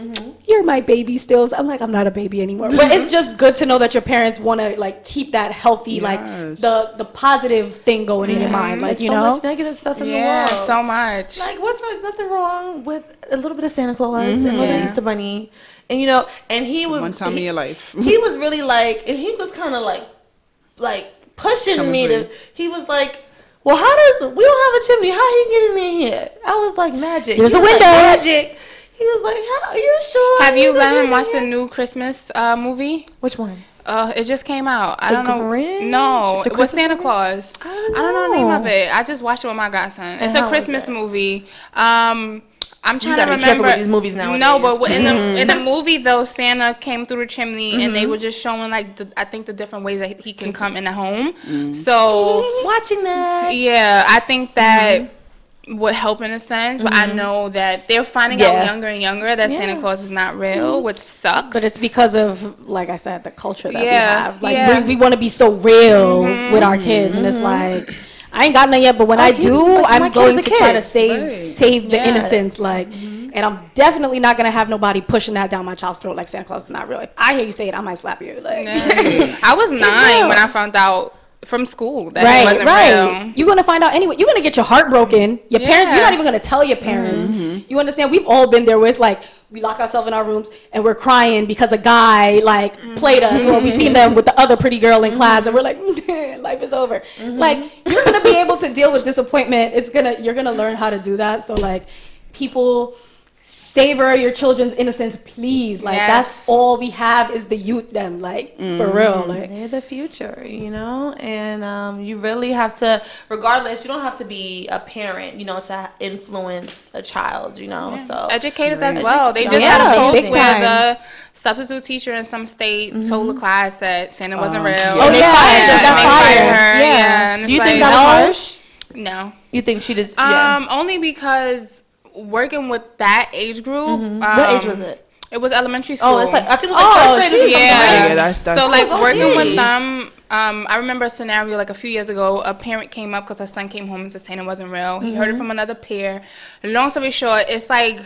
you're my baby still. So I'm like, I'm not a baby anymore. But it's just good to know that your parents want to like keep that healthy, like the positive thing going in your mind. Like, there's you so know, much negative stuff in the world. So much. Like, there's nothing wrong with a little bit of Santa Claus and a little bit of Easter Bunny, and you know, and he was one time in your life. He was really like, and he was kind of like pushing me to. He was like, well, we don't have a chimney. How he getting in here? I was like, magic. There's a window. Like, magic. He was like, how are you sure? Have you let him watch the new Christmas movie? Which one? It just came out. I don't know. Grinch? No, It's a it was Christmas Santa movie? Claus. I don't know the name of it. I just watched it with my godson. It's a Christmas movie. I'm trying to remember with these movies nowadays. No, but in the movie though, Santa came through the chimney, and they were just showing like I think the different ways that he can come in the home. So watching that, yeah, I think that would help in a sense, but I know that they're finding out younger and younger that Santa Claus is not real, which sucks. but it's because of, like I said, the culture that we have. Like, we want to be so real with our kids, and it's like, I ain't got none yet, but when I do, I'm going to try to save the innocence. Like, and I'm definitely not gonna have nobody pushing that down my child's throat like Santa Claus is not real. If I hear you say it, I might slap you. Like, I was 9 when I found out from school that it wasn't real. You're gonna find out anyway. You're gonna get your heart broken. Your parents, you're not even gonna tell your parents. You understand? We've all been there where it's like, we lock ourselves in our rooms and we're crying because a guy like played us, or we see them with the other pretty girl in class, and we're like, life is over. Like, you're gonna be able to deal with disappointment. You're gonna learn how to do that. So like, people, savor your children's innocence, please. Like, that's all we have is the youth, them, like, for real. Like, they're the future, you know? And you really have to, regardless, you don't have to be a parent, you know, to influence a child, you know? So educators as well. They just had a post where the substitute teacher in some state told the class that Santa wasn't real. Oh, they fired her. Yeah. And do you think that was harsh? No. You think she just, only because working with that age group. What age was it? It was elementary school. Oh, it's like, I think it was like first grade. Yeah. That's so like working with them, I remember a scenario like a few years ago. A parent came up because her son came home and said Santa wasn't real. He heard it from another peer. Long story short, it's like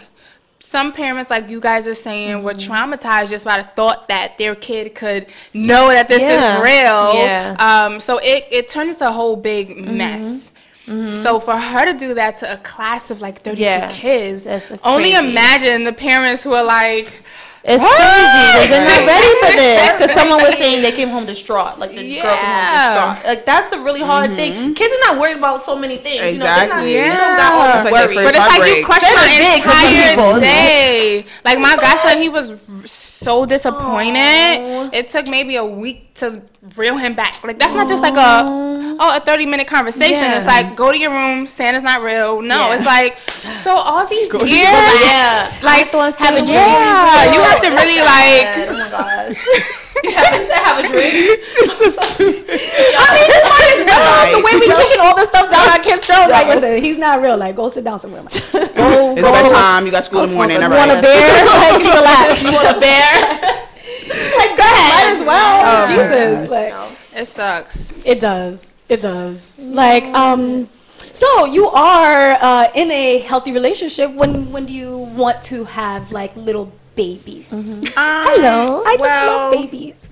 some parents, like you guys are saying, were traumatized just by the thought that their kid could know that this is real. Yeah. So it turned into a whole big mess. So for her to do that to a class of like 32 kids, only imagine the parents who are like, it's crazy. They're not ready for this, because someone was saying they came home distraught. Like, the girl came home distraught. Like, that's a really hard thing. Kids are not worried about so many things. Exactly. You know, they don't got all this worry. But it's like you question my entire day. Like, my godson, he was so disappointed. It took maybe a week to reel him back. Like, that's not just like a 30-minute conversation. It's like, go to your room, Santa's not real. No, it's like, so all these years, like, have a dream. You have to really like, oh my gosh. You have a drink. I mean, it might as well. The way we kicking all this stuff down our kids' throat, like, listen, he's not real. Like, go sit down somewhere. It's bedtime. You got school in the morning. You want a bear? Like, relax. You want a bear? Like, go ahead. Might as well. Jesus. Like, it sucks. It does. It does. Like, so you are in a healthy relationship. When do you want to have like little babies? Hello. I just love babies.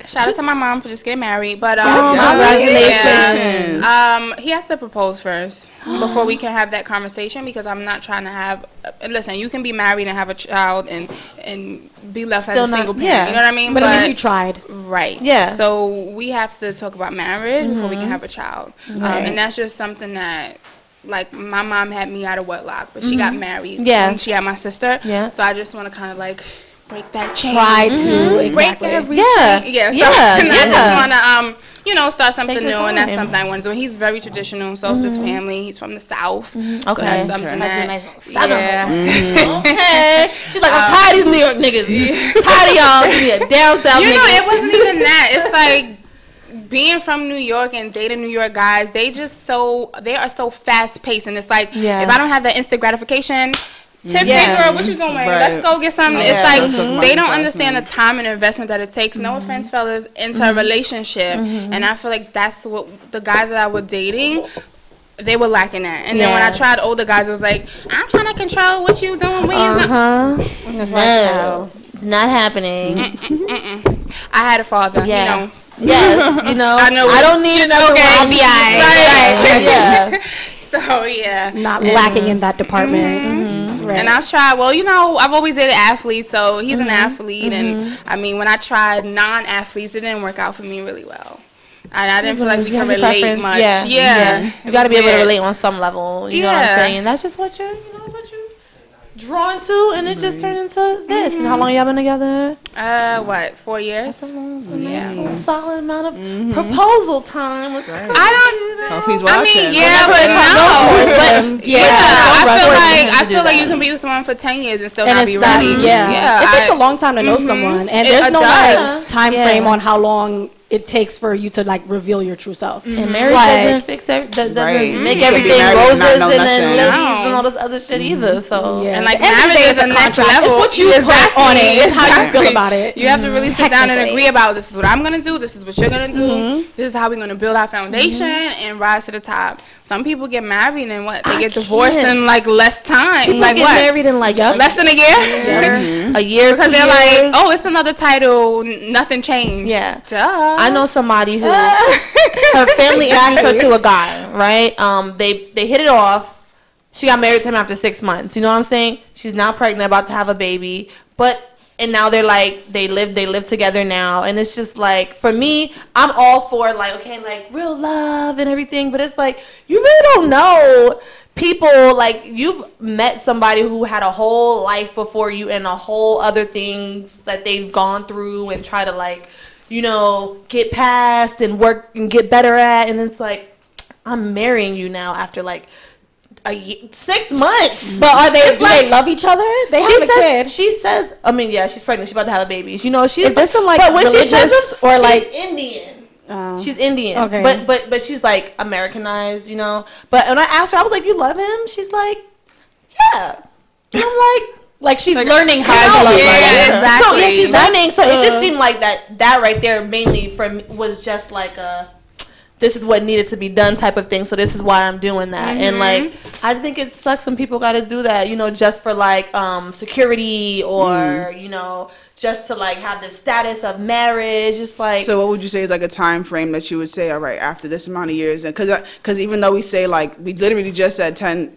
Shout out to my mom for just getting married, but congratulations. Yeah. He has to propose first before we can have that conversation, because I'm not trying to have. Listen, you can be married and have a child and be left as a single parent. Yeah. You know what I mean? But at least you tried, right? Yeah. So we have to talk about marriage before we can have a child, and that's just something that. Like, my mom had me out of wedlock, but she got married. Yeah. And she had my sister. Yeah. So I just want to kind of like break that chain. Try to break every yeah. chain. Yeah. So Yeah. and I just want to start something new, and that's time. something I want to do. He's very traditional, so is his family. He's from the South. Okay. So that's something That's that, a nice southern. yeah. Okay. She's like, I'm tired of these New York niggas. Tired of y'all. Give me a down south You know, nigga. it wasn't even that. It's like being from New York and dating New York guys, they are so fast paced, and it's like, if I don't have that instant gratification, Tiffany, girl, what you doing? Right. Let's go get something. It's like they don't understand the time and investment that it takes. No offense, fellas, into a relationship, and I feel like that's what the guys that I was dating, they were lacking at. And then when I tried older guys, it was like, I'm trying to control what you doing. Where you going? It's no, it's not happening. I had a father, you know. Yes, you know. I don't need another FBI. Right. So yeah, not lacking in that department. Right. And I've tried. Well, I've always dated athletes, so he's an athlete, and I mean, when I tried non-athletes, it didn't work out for me really well. I didn't feel like we can relate much. Yeah. You got to be able to relate on some level. You know what I'm saying? That's just what you're drawn to, and it just turned into this. And how long y'all been together? 4 years? That's a solid amount of proposal time. I don't. Hope he's watching. I mean, I feel like you can be with someone for 10 years and still not be ready. It takes a long time to know someone, and there's no time frame on how long it takes for you to like reveal your true self. And marriage doesn't fix doesn't make everything roses and then lilies and all this other shit either. So and like marriage is a next level. It's what you put on it. It's how you feel about it. You have to really sit down and agree about, this is what I'm gonna do. This is what you're gonna do. This is how we're gonna build our foundation and rise to the top. Some people get married and they get divorced in like less time. People like get married in like less than a year. A year because they're like, oh, it's another title. Nothing changed. Yeah. Duh. I know somebody who her family introduced her to a guy, right? They hit it off. She got married to him after 6 months. You know what I'm saying? She's now pregnant, about to have a baby. And now they're like, they live together now. And it's just like, for me, I'm all for like, okay, like real love and everything. But it's like, you really don't know people. Like, you've met somebody who had a whole life before you and a whole other things that they've gone through and try to like, get past and work and get better at. And it's like, I'm marrying you now after like 6 months. But do they love each other? They have a kid. She says, I mean, yeah, she's pregnant. She's about to have a baby. She's is this some like religious or like Indian? She's Indian. Okay. But she's like Americanized, But when I asked her, I was like, you love him? She's like, yeah. And I'm like she's learning how to love. Yeah, exactly. So she's learning. So it just seemed like that right there mainly for me was just like this is what needed to be done type of thing. So this is why I'm doing that. And like, I think it sucks when people got to do that, just for like security or just to like have the status of marriage. It's like. So what would you say is like a time frame that you would say, all right, after this amount of years, and because even though we say like we literally just said 10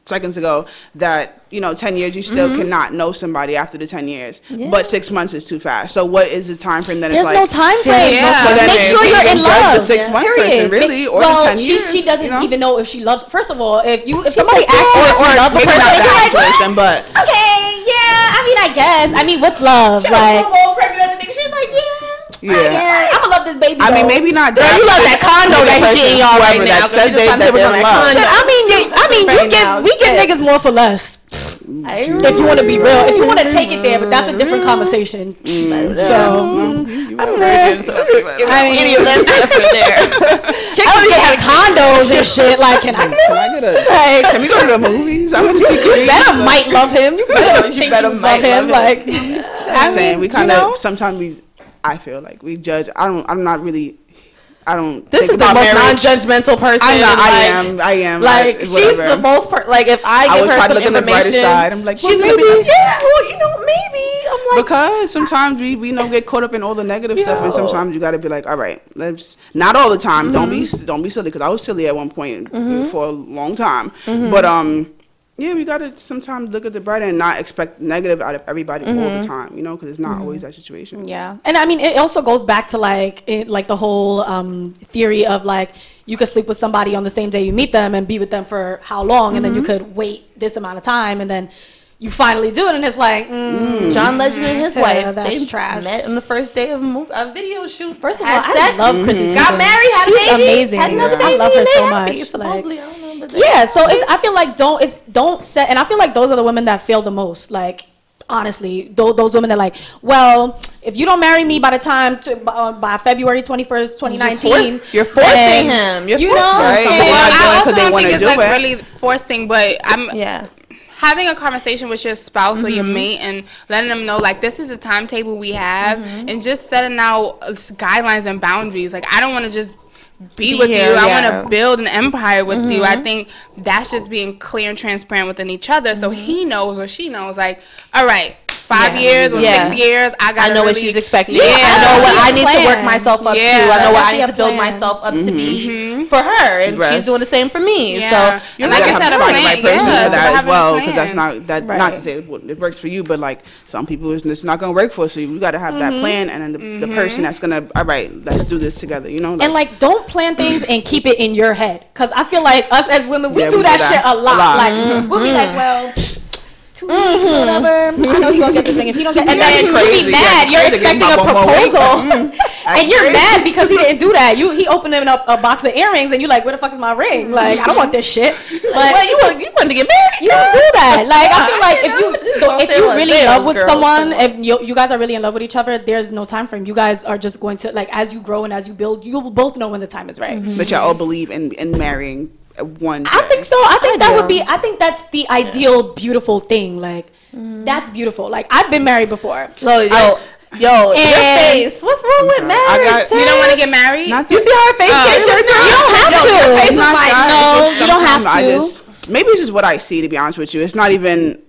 seconds ago that 10 years you still cannot know somebody after the 10 years, but 6 months is too fast. So what is the time frame that there's it's like? no time frame. So then make sure you're in love. The 6 month person, really, or the 10 years. She doesn't even know if she loves. First of all, if somebody asks you if you love the maybe person, not that like, person, but okay, yeah. I mean, I guess. I mean, what's love? She like, was pregnant and everything. She's like, yeah. I'm gonna love this baby. I mean, maybe not that. You love that condo that he's getting y'all right now. That says that they're in love. We get niggas more for less. If you want to be real, if you want to take it there, but that's a different conversation. So, I mean, chicks get condos and shit. Like, can I get a? Like, can we go to the movies? I want to see. You better might love him. You better love him. Like, I'm saying we kind of sometimes I feel like we judge. I'm not really. I don't. This is the most non-judgmental person. I am. Like she's the most. Like if I give her some information, I'm like, she's gonna be like, yeah, well, maybe. I'm like, because sometimes we get caught up in all the negative stuff, and sometimes you got to be like, all right, let's not all the time. Don't be silly, because I was silly at one point for a long time, but yeah, we gotta sometimes look at the bright and not expect negative out of everybody all the time, because it's not always that situation. Yeah, and I mean, it also goes back to like the whole theory of like you could sleep with somebody on the same day you meet them and be with them for how long, and then you could wait this amount of time, and then you finally do it, and it's like John Legend and his wife. They met on the first day of a video shoot. First of all, I love Chrissy Teigen. Got married, had a baby. She's amazing. Had another baby. I love her so much. Supposedly, I don't know. Yeah, so I feel like don't set, and I feel like those are the women that fail the most. Like honestly, those women that like, well, if you don't marry me by the time by February 21st, 2019, you're forcing him. You're forcing right? I also don't think it's like really forcing, but having a conversation with your spouse or your mate and letting them know like this is a timetable we have, and just setting out guidelines and boundaries. Like I don't want to just be with you. I want to build an empire with you. I think that's just being clear and transparent within each other, so he knows or she knows. Like, all right, 5 years or 6 years, I know what she's expecting. I know what I need to work myself up to. I know what I need to build myself up to be for her, and she's doing the same for me. So you gotta have to find the right person for that as well, because that's not to say it works for you, but like some people it's not gonna work for. So you gotta have that plan, and then the person that's gonna, all right, let's do this together. And like don't plan things and keep it in your head, because I feel like us as women we do that shit a lot. Like we'll be like, well, 2 weeks or whatever, I know he gonna get this thing. If he don't get, and then you be mad. You're expecting a proposal, and you're mad because he didn't do that. He opening up a box of earrings, and you're like, where the fuck is my ring? Like I don't want this shit. But you want to get married? You don't do that. Like I feel like if you really in love with someone, if you guys are really in love with each other, there's no time frame. You guys are just going to, like, as you grow and as you build, you will both know when the time is right. But y'all all believe in marrying one day. I think so. I think that would be. I think that's the ideal, beautiful thing. Like that's beautiful. Like I've been married before. Yo, your face. What's wrong with marriage? You don't want to get married? You see how her face changes? You don't have to. Your face is like, no, you don't have to. Maybe it's just what I see, to be honest with you. It's not even.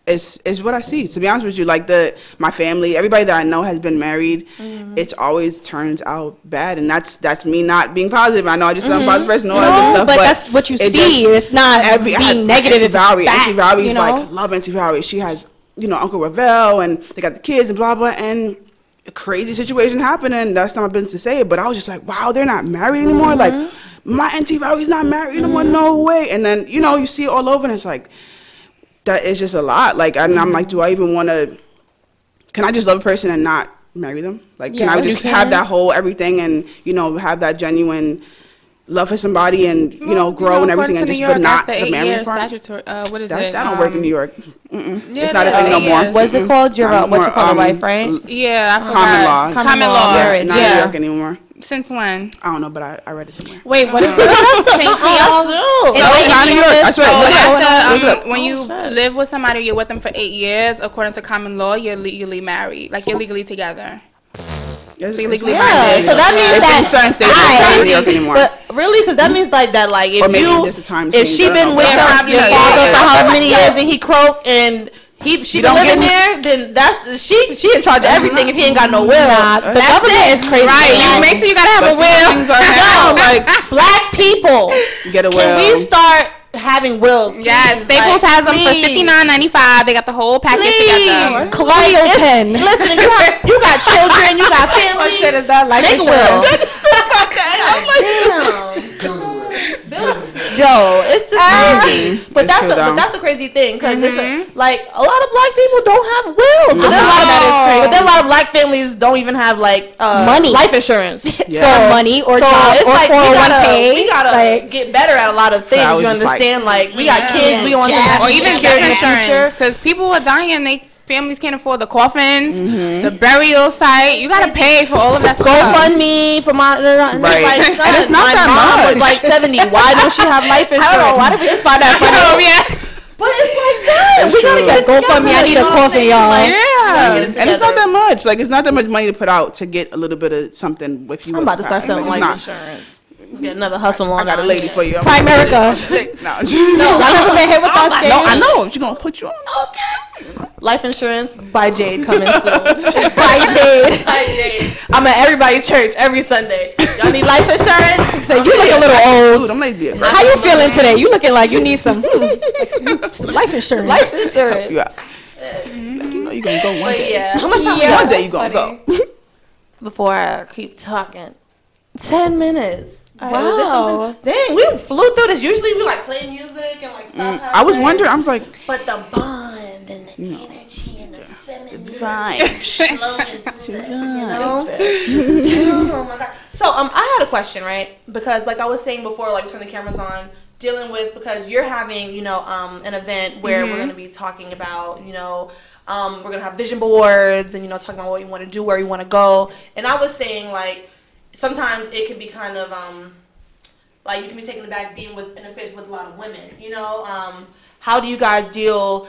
It's what I see, to be honest with you. Like my family, everybody that I know has been married. It's always turns out bad, and that's me not being positive. I know I just sound positive person, all that stuff, but that's what you see. It's not being negative. Auntie Valerie is like, love Auntie Valerie. She has Uncle Ravel, and they got the kids and blah blah, and a crazy situation happened, and that's not my business to say it. But I was just like, wow, they're not married anymore. Like my Auntie Valerie's not married anymore. No way. And then you see it all over, and it's like. That is just a lot. Like, and I'm like, do I even want to? Can I just love a person and not marry them? Like, can I just have that whole everything and have that genuine love for somebody and grow and everything, and just but not the marriage part? What is that? That don't work in New York. It's not a thing no more. What's it called? Your what you call a wife, right? Yeah, I forgot. Common law marriage. Not New York anymore. Since when? I don't know, but I read it somewhere. Wait, what is this? It's not New York. I swear. When you live with somebody, you're with them for 8 years. According to common law, you're legally married. Like you're legally together. Legally married. So that means that New York anymore. But really, because that means like that. Like if she been with your father for how many years and he croaked and. She been living there, then that's she in charge of everything. If he ain't got no will, the government is crazy. Right? You make sure you gotta have a will. Like black people, get a will. Can we start having wills? Yes, Staples has them for $59.95. They got the whole package together. Colonial pen. Listen, you got children, you got family. What shit is that? Like make a will. Yo, it's just crazy. But that's the crazy thing, because it's like a lot of black people don't have wills. But then a lot of black families don't even have like money, life insurance, so money or job or 401k. We gotta get better at a lot of things. You understand? Like we got kids, we want them to have or even death insurance, because people are dying. families can't afford the coffins, the burial site. You gotta pay for all of that stuff. GoFundMe for my Right. son. And it's not my that mom much. was like 70. Why don't she have life insurance? I don't know. Why did we just find that funny? But it's like that. We gotta get GoFundMe. I need a coffin, y'all. And it's not that much. Like, it's not that much money to put out to get a little bit of something with you. I'm about to start selling like, life insurance. Get another hustle on. I got a lady for you. Primerica. No, Y'all never been hit with us, baby? no, I know. She's gonna put you on. Okay. Life insurance by Jade coming soon. By Jade. By Jade. I'm at everybody's church every Sunday. Y'all need life insurance? So you look a little old. I'm like, How you feeling today? You looking like you need some life insurance. Life insurance. You know you're gonna go one day. Yeah. How much time? One day you gonna go. Before I keep talking, 10 minutes. Wow. Dang, we flew through this. Usually we like play music and like stuff. I was wondering. I was like, but the bond and the energy and the feminine vibes. flowing through that, you know? Oh my god. So I had a question, right? Because like I was saying before, like turn the cameras on, dealing with, because you're having, you know, an event where we're going to be talking about, you know, we're going to have vision boards and, you know, talking about what you want to do, where you want to go. And I was saying, like, sometimes it can be kind of, like, you can be taken aback being in a space with a lot of women, you know? How do you guys deal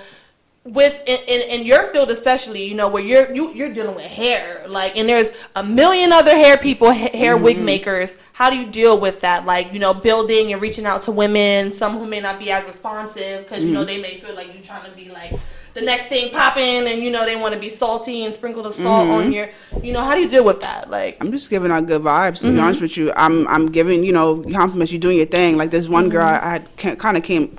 with, in your field especially, you know, where you're dealing with hair, like, and there's a million other hair people, hair wig makers. How do you deal with that? Like, you know, building and reaching out to women, some who may not be as responsive because, you know, they may feel like you're trying to be like the next thing popping and, you know, they want to be salty and sprinkle the salt on your, you know, how do you deal with that? Like, I'm just giving out good vibes, to be honest with you. I'm giving, you know, compliments. You're doing your thing. Like, this one girl I had kind of came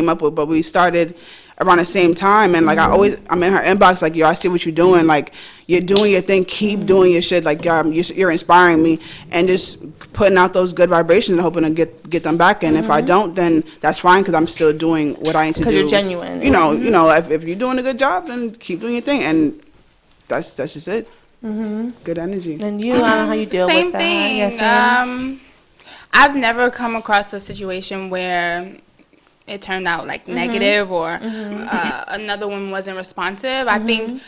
up with, but we started around the same time, and like I'm in her inbox like, yo, I see what you're doing, like you're doing your thing, keep doing your shit, like you're inspiring me, and just putting out those good vibrations and hoping to get them back. And if I don't, then that's fine, because I'm still doing what I need to do. Because you're genuine. You know, if you're doing a good job, then keep doing your thing, and that's just it. Good energy. And you, I don't know how you deal with that. Same thing. I've never come across a situation where it turned out like negative or another one wasn't responsive. I think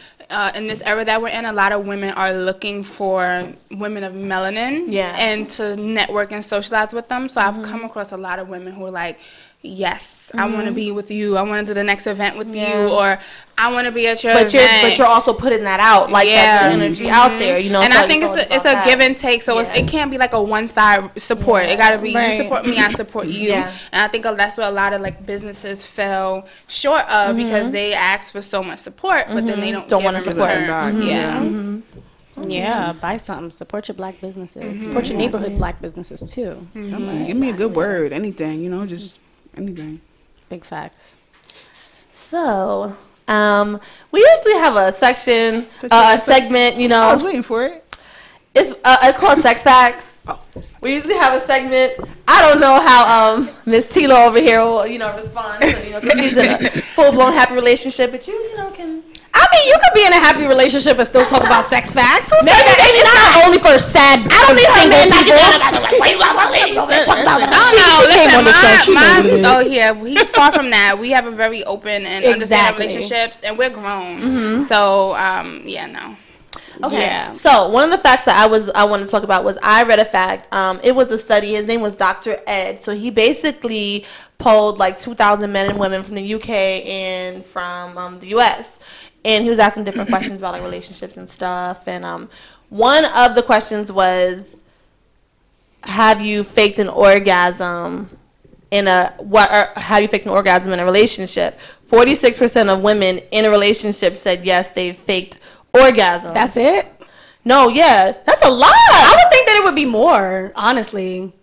in this era that we're in, a lot of women are looking for women of melanin and to network and socialize with them. So I've come across a lot of women who are like, yes, I want to be with you. I want to do the next event with you, or I want to be at your event. But you're also putting that out, like that energy out there, you know. And so I think it's a give and take. So it can't be like a one side support. It got to be you support me, I support you. And I think that's what a lot of like businesses fell short of because they ask for so much support, but then they don't want to support back. Yeah, buy something. Support your black businesses. Support your neighborhood black businesses too. Give me a good word, anything, you know, just anything. Big facts. So, we usually have a section, a segment, you know. I was waiting for it. It's called Sex Facts. We usually have a segment. I don't know how Miss Tila over here will, you know, respond. So, you know, because she's in a full-blown happy relationship, but you know, can. I mean, you could be in a happy relationship and still talk about sex facts. Maybe it's not only for sad, I don't need single people. We far from that. We have a very open and understanding relationships, and we're grown. So, no. Okay. Yeah. So one of the facts that I wanted to talk about was I read a fact. It was a study. His name was Dr. Ed. So he basically polled like 2,000 men and women from the UK and from the US. And he was asking different questions about like relationships and stuff. And one of the questions was, have you faked an orgasm in a relationship? 46% of women in a relationship said yes, they've faked orgasms. That's it? No, yeah. That's a lot. I would think that it would be more, honestly.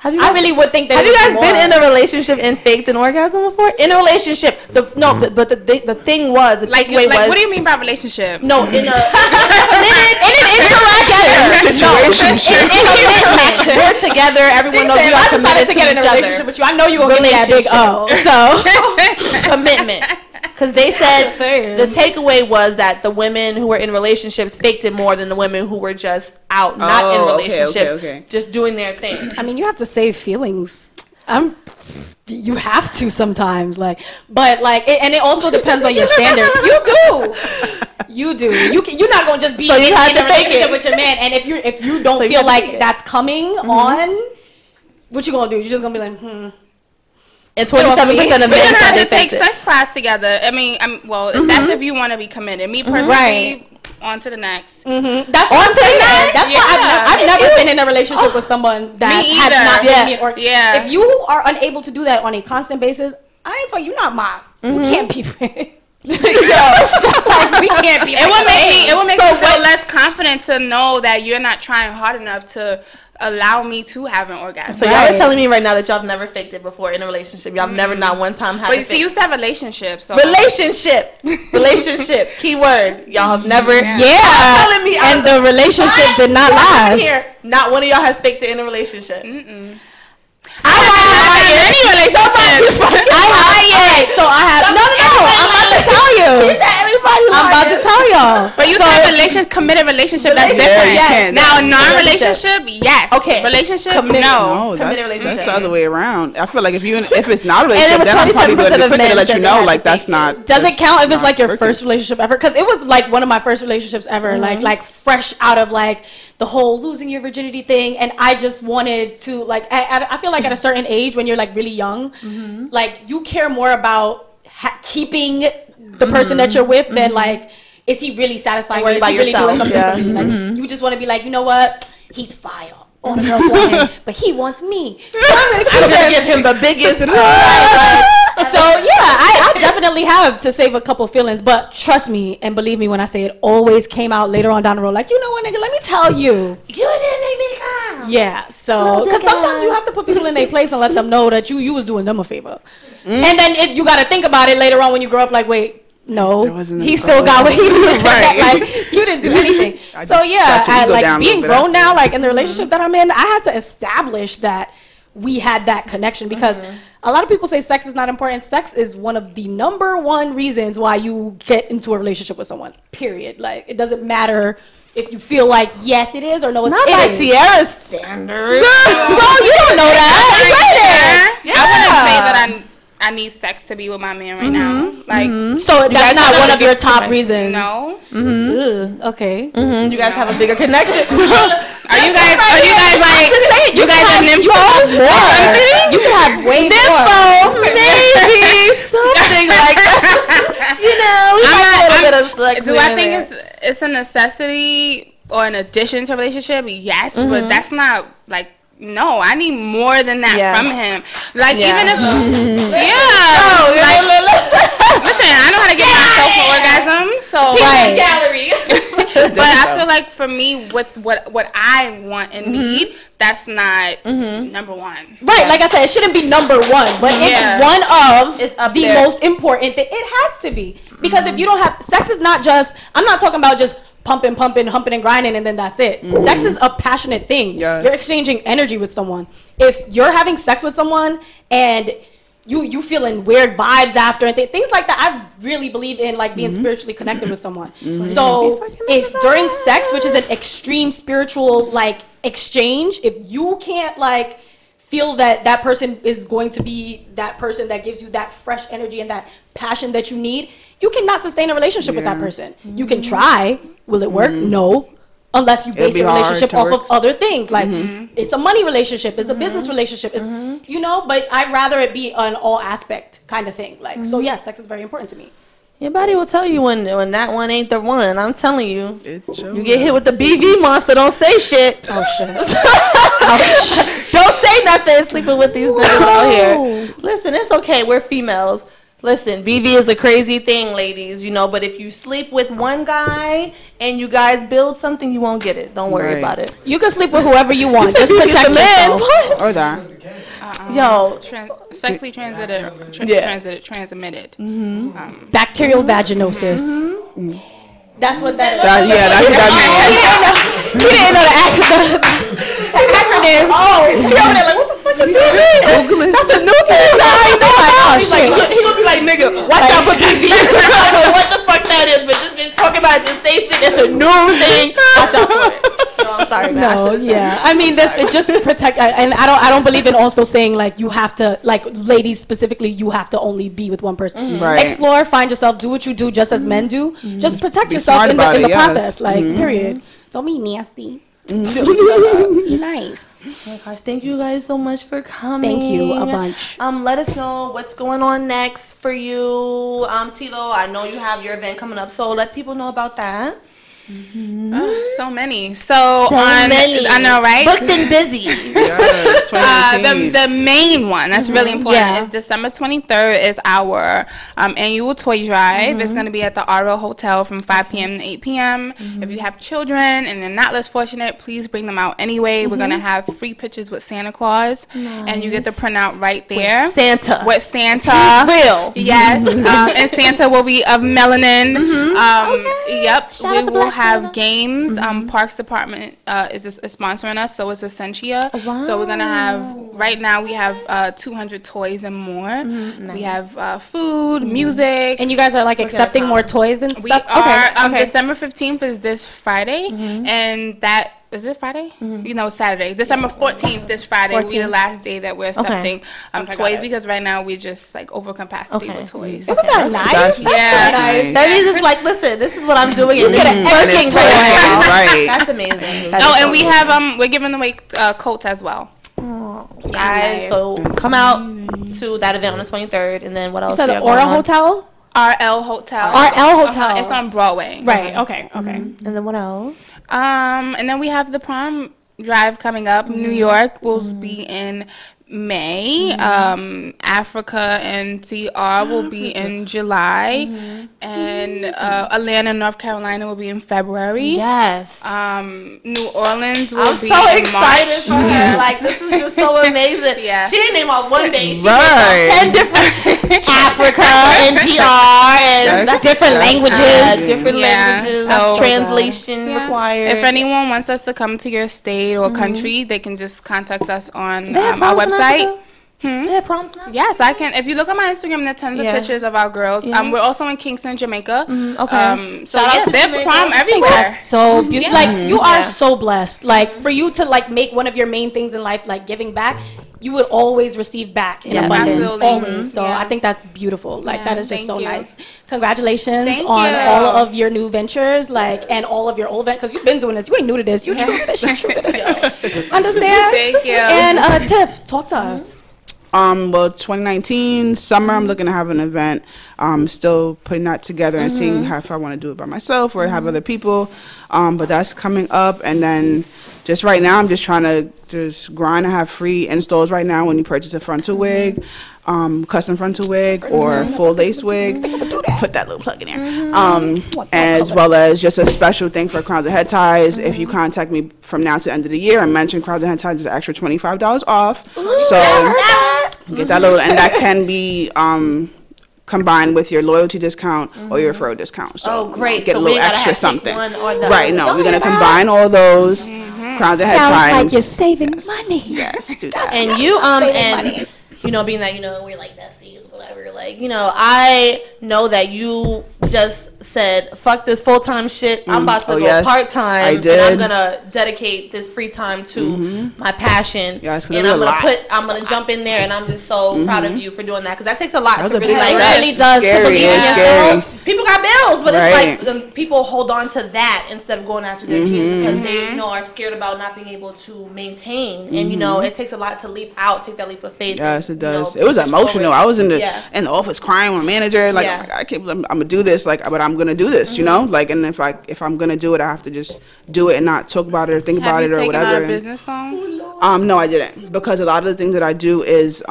I really would think that. Have you guys been in a relationship and faked an orgasm before? In a relationship, the thing was, the takeaway was. What do you mean by relationship? No, in an interaction. In a commitment. We're together. Everyone knows you are committed to get in a relationship with you. I know you gonna give me that big O. So commitment. Because they said the takeaway was that the women who were in relationships faked it more than the women who were just out, not in relationships, just doing their thing. I mean, you have to save feelings. You have to sometimes, like, but like, and it also depends on your standards. You do. You're not gonna just be in a relationship with your man, and if you don't feel like that's coming on, what you gonna do? You're just gonna be like, And 27% of men have to take sex class together. I mean, that's if you want to be committed. Me personally, on to the next. That's what I'm saying. That's why I've never been in a relationship with someone that has not given me. Or if you are unable to do that on a constant basis, I ain't for you. Not mine. You can't be. Like, we can't be. It would make me feel less confident to know that you're not trying hard enough to allow me to have an orgasm. So y'all are telling me right now that y'all have never faked it before in a relationship. Y'all have never not one time had. But you see, you used to have relationships. So. Relationship. Keyword. Y'all have never. Yeah. Telling me and the relationship did not last. Not one of y'all has faked it in a relationship. I have any relationship. So I have. No. I'm about to tell you. I'm about to tell y'all. But you said committed relationship. That's different. Yes. Now, non-relationship, yes. Okay. Relationship, no. That's the other way around. I feel like if it's not a relationship, then I'm probably going to be quick to let you know, like, that's not. Does it count if it's like your first relationship ever? Because it was like one of my first relationships ever, like fresh out of like the whole losing your virginity thing, and I just wanted to like. I feel like at a certain age when you're like really young, like you care more about keeping the person that you're with than like, is he really satisfying me? Is he really doing something for me? Like, you just want to be like, you know what? He's fire. All the girls want him, but he wants me. So I'm gonna give him the biggest. So I definitely have to save a couple feelings, but trust me and believe me when I say it always came out later on down the road. Like, you know what, nigga? Let me tell you. You didn't make me come. Yeah. So, because sometimes you have to put people in their place and let them know that you was doing them a favor, and then you got to think about it later on when you grow up. Like, wait. No, he still got what he needed. Right. Like, you didn't do anything. So like being grown now, like in the relationship that I'm in, I had to establish that we had that connection because a lot of people say sex is not important. Sex is one of the number one reasons why you get into a relationship with someone. Period. Like, it doesn't matter if you feel like yes it is or no it's not by Sierra's standards. Well, you don't know that. I wouldn't say that I need sex to be with my man right now. Like, so that's not one of your top reasons. No. Okay. You guys have a bigger connection. Are you guys like? You guys have nymphos? You can have way more. Maybe something like that. You know, we have a little bit of sex. Do I think it's a necessity or an addition to a relationship? Yes, but that's not like. No, I need more than that from him. Like, even if... listen, I know how to get myself an orgasm, so... Gallery. But I feel like for me, with what I want and need, that's not number one. Right, like I said, it shouldn't be number one, but it's one of the most important thing. It has to be. Because if you don't have... Sex is not just... I'm not talking about just... pumping, humping and grinding, and then that's it. Sex is a passionate thing. Yes. You're exchanging energy with someone. If you're having sex with someone and you feeling weird vibes after and things like that, I really believe in like being spiritually connected with someone. So if during sex, which is an extreme spiritual like exchange, if you can't like feel that that person is going to be that person that gives you that fresh energy and that passion that you need, you cannot sustain a relationship with that person. You can try. Will it work? No. Unless you base your relationship off of other things. Like, it's a money relationship. It's a business relationship. It's, you know, but I'd rather it be an all aspect kind of thing. Like, so yes, sex is very important to me. Your body will tell you when that one ain't the one. I'm telling you. You get hit with the BV monster, don't say shit. Oh, shit. Don't say nothing sleeping with these niggas out here. Listen, it's okay. We're females. Listen, BV is a crazy thing, ladies, you know, but if you sleep with one guy and you guys build something, you won't get it. Don't worry about it. You can sleep with whoever you want. Just protect yourself. Or that. Yo. Sexually transmitted. Bacterial vaginosis. That's what that is. That's what that means. He didn't know the acronym. Oh, he over there like, what the fuck is that? That's a new thing. He gonna be like, nigga, watch out for BV. I don't know what the fuck that is, but this bitch talking about this station. It's a new thing. Watch out for it. I'm sorry, man. No, yeah. I mean, it just protect. And I don't believe in also saying like you have to, like ladies specifically, you have to only be with one person. Right. Explore, find yourself, do what you do, just as men do. Just protect Be yourself smart in the about it, yes. process. Like, period. Don't be nasty. Be nice. Oh my gosh, thank you guys so much for coming. Thank you a bunch. Let us know what's going on next for you. Tilo, I know you have your event coming up, so let people know about that. So many. I know, right? Booked and busy. Yes, 2019. The main one that's really important is December 23rd is our annual toy drive. It's going to be at the RO Hotel from 5 p.m. to 8 p.m. If you have children and they're not less fortunate, please bring them out anyway. We're going to have free pictures with Santa Claus, and you get the printout right there. With Santa. He's real. Yes. And Santa will be of melanin. Yep. Shout we out to will Black have Santa. Games. Parks Department is sponsoring us, so it's Essentia. Wow. So we're gonna have, right now we have 200 toys and more. Nice. We have food, music. And you guys are like accepting more toys and We stuff? are. Okay. December 15th is this Friday, and that is it Friday? You know, Saturday. December 14th, this Friday, will be the last day that we're accepting toys, because right now we're just like over capacity with toys. Isn't that nice? That's Yeah. That means it's like, listen, this is what I'm doing, and this is working toy, right now. right. That's amazing. And we have we're giving away coats as well. Guys, so come out to that event on the 23rd, and then what else? So the Aura Hotel? RL Hotel. RL Hotel. It's on Broadway. Right. Okay. And then what else? And then we have the prom drive coming up. New York will be in May. Africa and TR will be in July. And Atlanta, North Carolina will be in February. Yes. New Orleans will I'm be so in excited March. for her. Like, this is just so amazing. Yeah. She didn't name off one day. She Right. named off 10 different Africa and TR and That's different languages. different languages. So- Translation Yeah. required. If anyone wants us to come to your state or country, they can just contact us on They have our proms in website. Africa? They have proms now? Yes, I can. If you look at my Instagram, there are tons of pictures of our girls. We're also in Kingston, Jamaica. Okay. So Shout out to they're Jamaica. prom everywhere. That's so beautiful. Yeah. Like, you are so blessed. Like, for you to like make one of your main things in life, like giving back, you would always receive back in abundance. Absolutely. Always. So I think that's beautiful. Like, that is just thank so you. nice. Congratulations Thank on you. all of your new ventures, like, and all of your old ventures, because you've been doing this. You ain't new to this. You're true to this. You're true to this. Understand? Thank you. And Tiff, talk to us. Well, 2019 summer, I'm looking to have an event. Still putting that together and seeing if I want to do it by myself or have other people. But that's coming up. And then just right now, I'm just trying to just grind. I have free installs right now when you purchase a frontal wig, custom frontal wig or full lace wig. Put that little plug in there. As well as just a special thing for crowns and head ties. If you contact me from now to the end of the year and mention crowns and head ties, there's an extra $25 off. So get that little, and that can be combined with your loyalty discount or your referral discount. So great. get So a we little gotta extra have to something. pick one or the Right, other. no, we're gonna combine all those crowns and head Sounds ties. like you're saving money. Yes, do that. And you saving money. and you know, being that, you know, we're like besties, whatever, like, you know, I know that you just said, fuck this full-time shit, I'm about to go part-time, I did. and I'm gonna dedicate this free time to my passion. Yes, 'cause and it was I'm a gonna lot. I'm gonna jump in there, and I'm just so proud of you for doing that, because that takes a lot That to was a really, big like, step. It really does to Scary, believe in it's yourself. scary. people got bills, but Right. it's like people hold on to that instead of going after their dreams, because they, you know, are scared about not being able to maintain. And you know, it takes a lot to leap out, take that leap of faith. Yes, and, it does. you know, It was push emotional. forward. I was in the Yeah. office crying with my manager, like, Yeah. oh my God, I can't believe I'm gonna do this, like, but I'm gonna do this, you know, like, and if I'm gonna do it, I have to just do it and not talk about it or think about Have it you or taken whatever. out a And, business loan? no, I didn't, because a lot of the things that I do is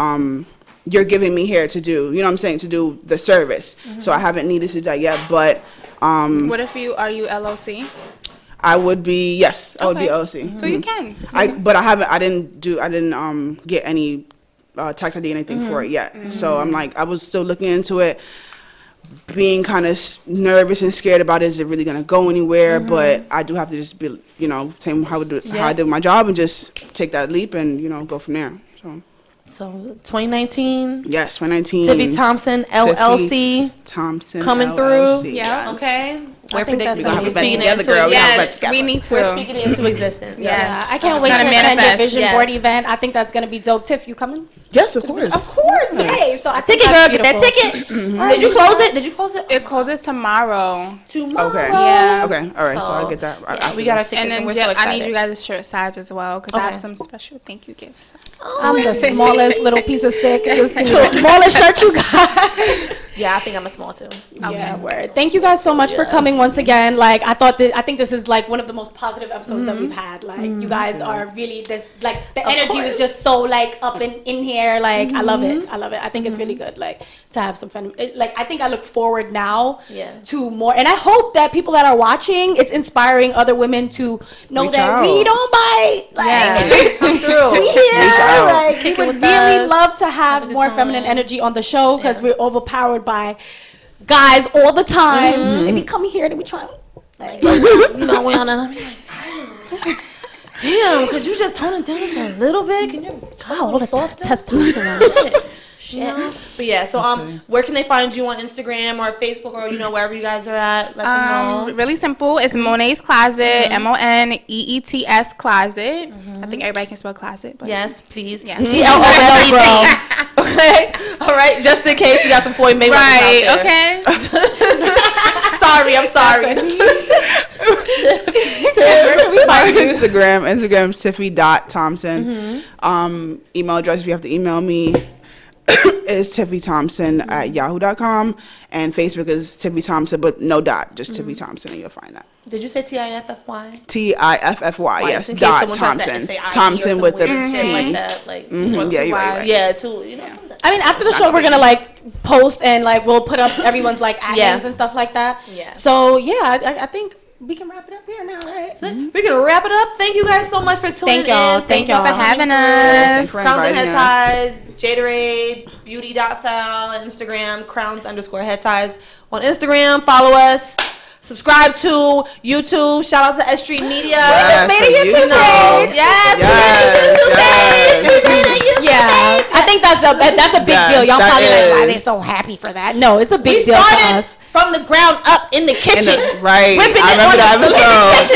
you're giving me here to do, you know what I'm saying, to do the service. So I haven't needed to do that yet, but What if are you LOC? I would be, yes, I would be Okay. OC. So you can. But I didn't get any tax ID anything for it yet. So I'm like, I was still looking into it, being kind of nervous and scared about is it really gonna go anywhere? But I do have to just be, you know, same how I did my job and just take that leap and, you know, go from there. So 2019. Yes, 2019. Tiffy Thompson LLC Thompson coming LLC, through. Yeah. yes. Okay. We're predicting. We're gonna have a event speaking together, into girl. it. We have a Yes, event we together. need to. We're speaking it into existence. Yes. I can't It's wait to gonna attend the manifest. Vision Yes. Board event. I think that's gonna be dope. Tiff, you coming? Yes, of course. Of course. Yay. So I think Ticket, girl. that's Get that beautiful. ticket. Did you close it? Did you close it? It closes tomorrow. Tomorrow. Okay. Yeah. Okay. All right. So So, I'll get that. yeah, after we got our this. tickets And then we're so excited. I need you guys' shirt size as well because I have Okay. some special thank you gifts. I'm the smallest little piece of stick. Just give me the smallest shirt you got. Yeah, I think I'm a small too. Yeah, word. Thank you guys so much for coming once again. Like I think this is like one of the most positive episodes that we've had. Like you guys are really this like the energy was just so like up in here. Like I love it. I love it. I think it's really good. Like to have some fun. Like I think I look forward now to more, and I hope that people that are watching, it's inspiring other women to know Reach that out. we don't bite. Like, Come through. we here. out. Like we Kick it would with really us. love to have more feminine energy on the show because we're overpowered by guys all the time. They be coming here and we try. Like, You know, we on and I'm like, damn, could you just tone it down just a little bit? Can you all the testosterone. Shit. But yeah, so where can they find you on Instagram or Facebook or wherever you guys are at? Let them know. Really simple. It's Monet's Closet. MONEETS Closet. I think everybody can spell closet. But Yes, please. Yeah. CLOSET. Okay. All right. Just in case we got some Floyd Mayweather Right. out there. Okay. Sorry. I'm sorry. Instagram Tiffy.Thompson. Email address if you have to email me is tiffythompson@yahoo.com, and Facebook is Tiffy Thompson but no dot, just Tiffy Thompson, and you'll find that. Did you say TIFFY? TIFFY, yes, in case dot someone tries to Thompson. say ID or Thompson some with the weird shit P. like that. Like, Yeah, you're right. yeah, too. Something. I mean, after the show, we're gonna like post and like we'll put up everyone's like ad names and stuff like that. Yeah. So yeah, I think we can wrap it up here now, right? We're gonna wrap it up. Thank you guys so much for tuning Thank y'all. in. Thank y'all for having us. Thanks for Crowns and inviting Head us. Ties, Jaderade, Beauty.Foul, on Instagram, Crowns_Head Ties on Instagram. Follow us. Subscribe to YouTube. Shout out to S.STREET Media. Yes, Made for a YouTube YouTube. page. Yes. Yeah, I think that's a big Yes, deal. Y'all that probably like, why is. they so happy for that? No, it's a big We deal for started us. from the ground up in the kitchen. Right. Whipping I it remember on that the episode.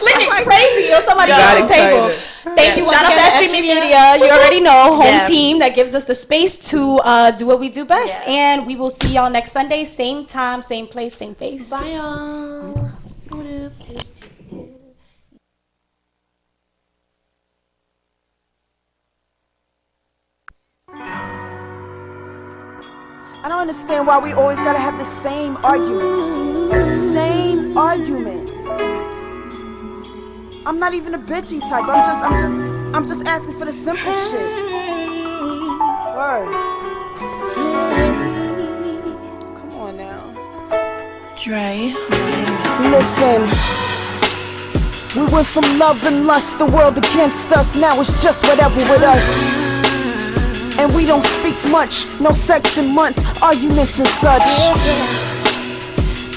Looking crazy or somebody Got on the table. excited. Thank you once Shout out again to to S.STREET S.STREET Media. Media. You already know, home Yeah. team that gives us the space to do what we do best. Yeah. And we will see y'all next Sunday, same time, same place, same face. Bye, y'all. I don't understand why we always gotta have the same argument. The same argument. I'm not even a bitchy type. I'm just asking for the simple shit. Word. Come on now. Dre. Listen. We went from love and lust, the world against us. Now it's just whatever with us. And we don't speak much, no sex in months, arguments and such.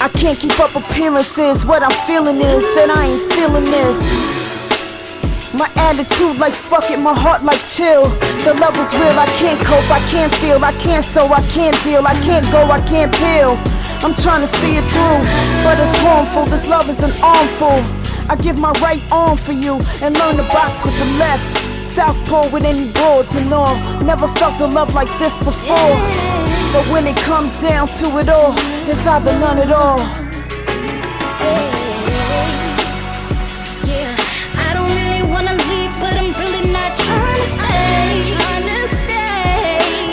I can't keep up appearances, what I'm feeling is that I ain't feeling this. My attitude like fuck it, my heart like chill. The love is real, I can't cope, I can't feel, I can't sew, I can't deal, I can't go, I can't peel. I'm trying to see it through, but it's harmful, this love is an armful. I give my right arm for you and learn to box with the left. Southpaw with any broads and all. Never felt a love like this before. But when it comes down to it all, it's either none at all. Yeah, I don't really wanna leave, but I'm really not trying to stay.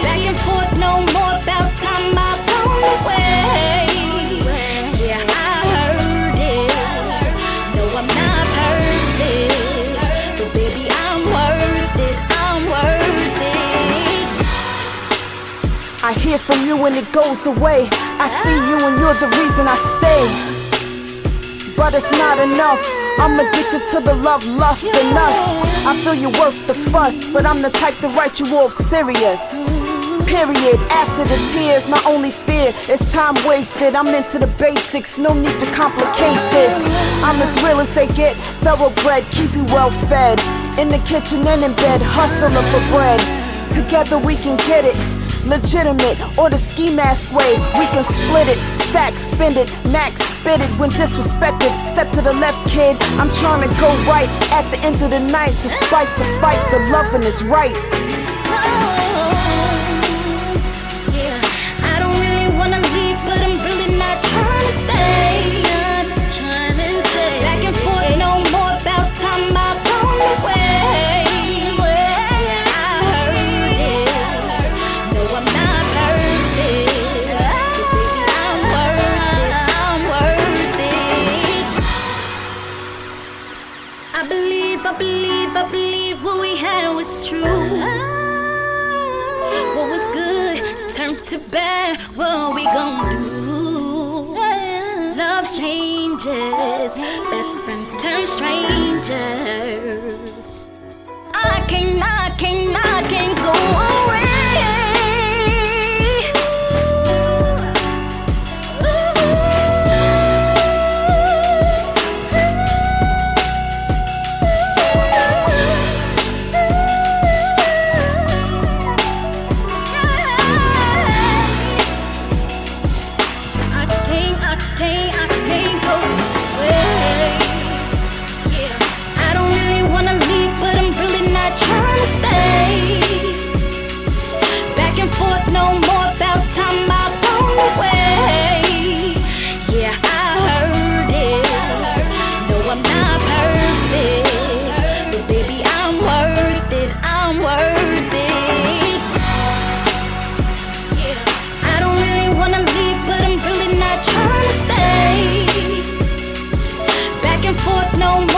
Back and forth, no more about time I've gone away. Yeah, I heard it. No, I'm not perfect, but baby, I'm worth it. I'm worth it. I hear from you and it goes away. I see you and you're the reason I stay. But it's not enough. I'm addicted to the love, lust, and us. I feel you're worth the fuss, but I'm the type to write you off serious. Period. After the tears, my only fear is time wasted. I'm into the basics, no need to complicate this. I'm as real as they get, thoroughbred, keep you well fed. In the kitchen and in bed, hustling for bread. Together we can get it. legitimate, or the ski mask way. We can split it, stack, spend it, max, spit it when disrespected. Step to the left, kid, I'm trying to go right at the end of the night. Despite the fight, the loving is right. I don't really wanna leave, but I'm really not trying to stay. Back and forth, no more about time I've gone away. I heard it. No, I'm not perfect. I'm worth it. I believe what we had was true. What was good turned to bad. What we gon' do? Love changes, best friends turn strangers. I can't go away. I can't go away. I don't really wanna leave, but I'm really not trying to stay. Back and forth, no more about time I've gone away. Yeah, I heard it. No, I'm not perfect, but baby, I'm worth it. I'm worth it. I don't really wanna leave, but I'm really not trying to stay. Back and forth, no more.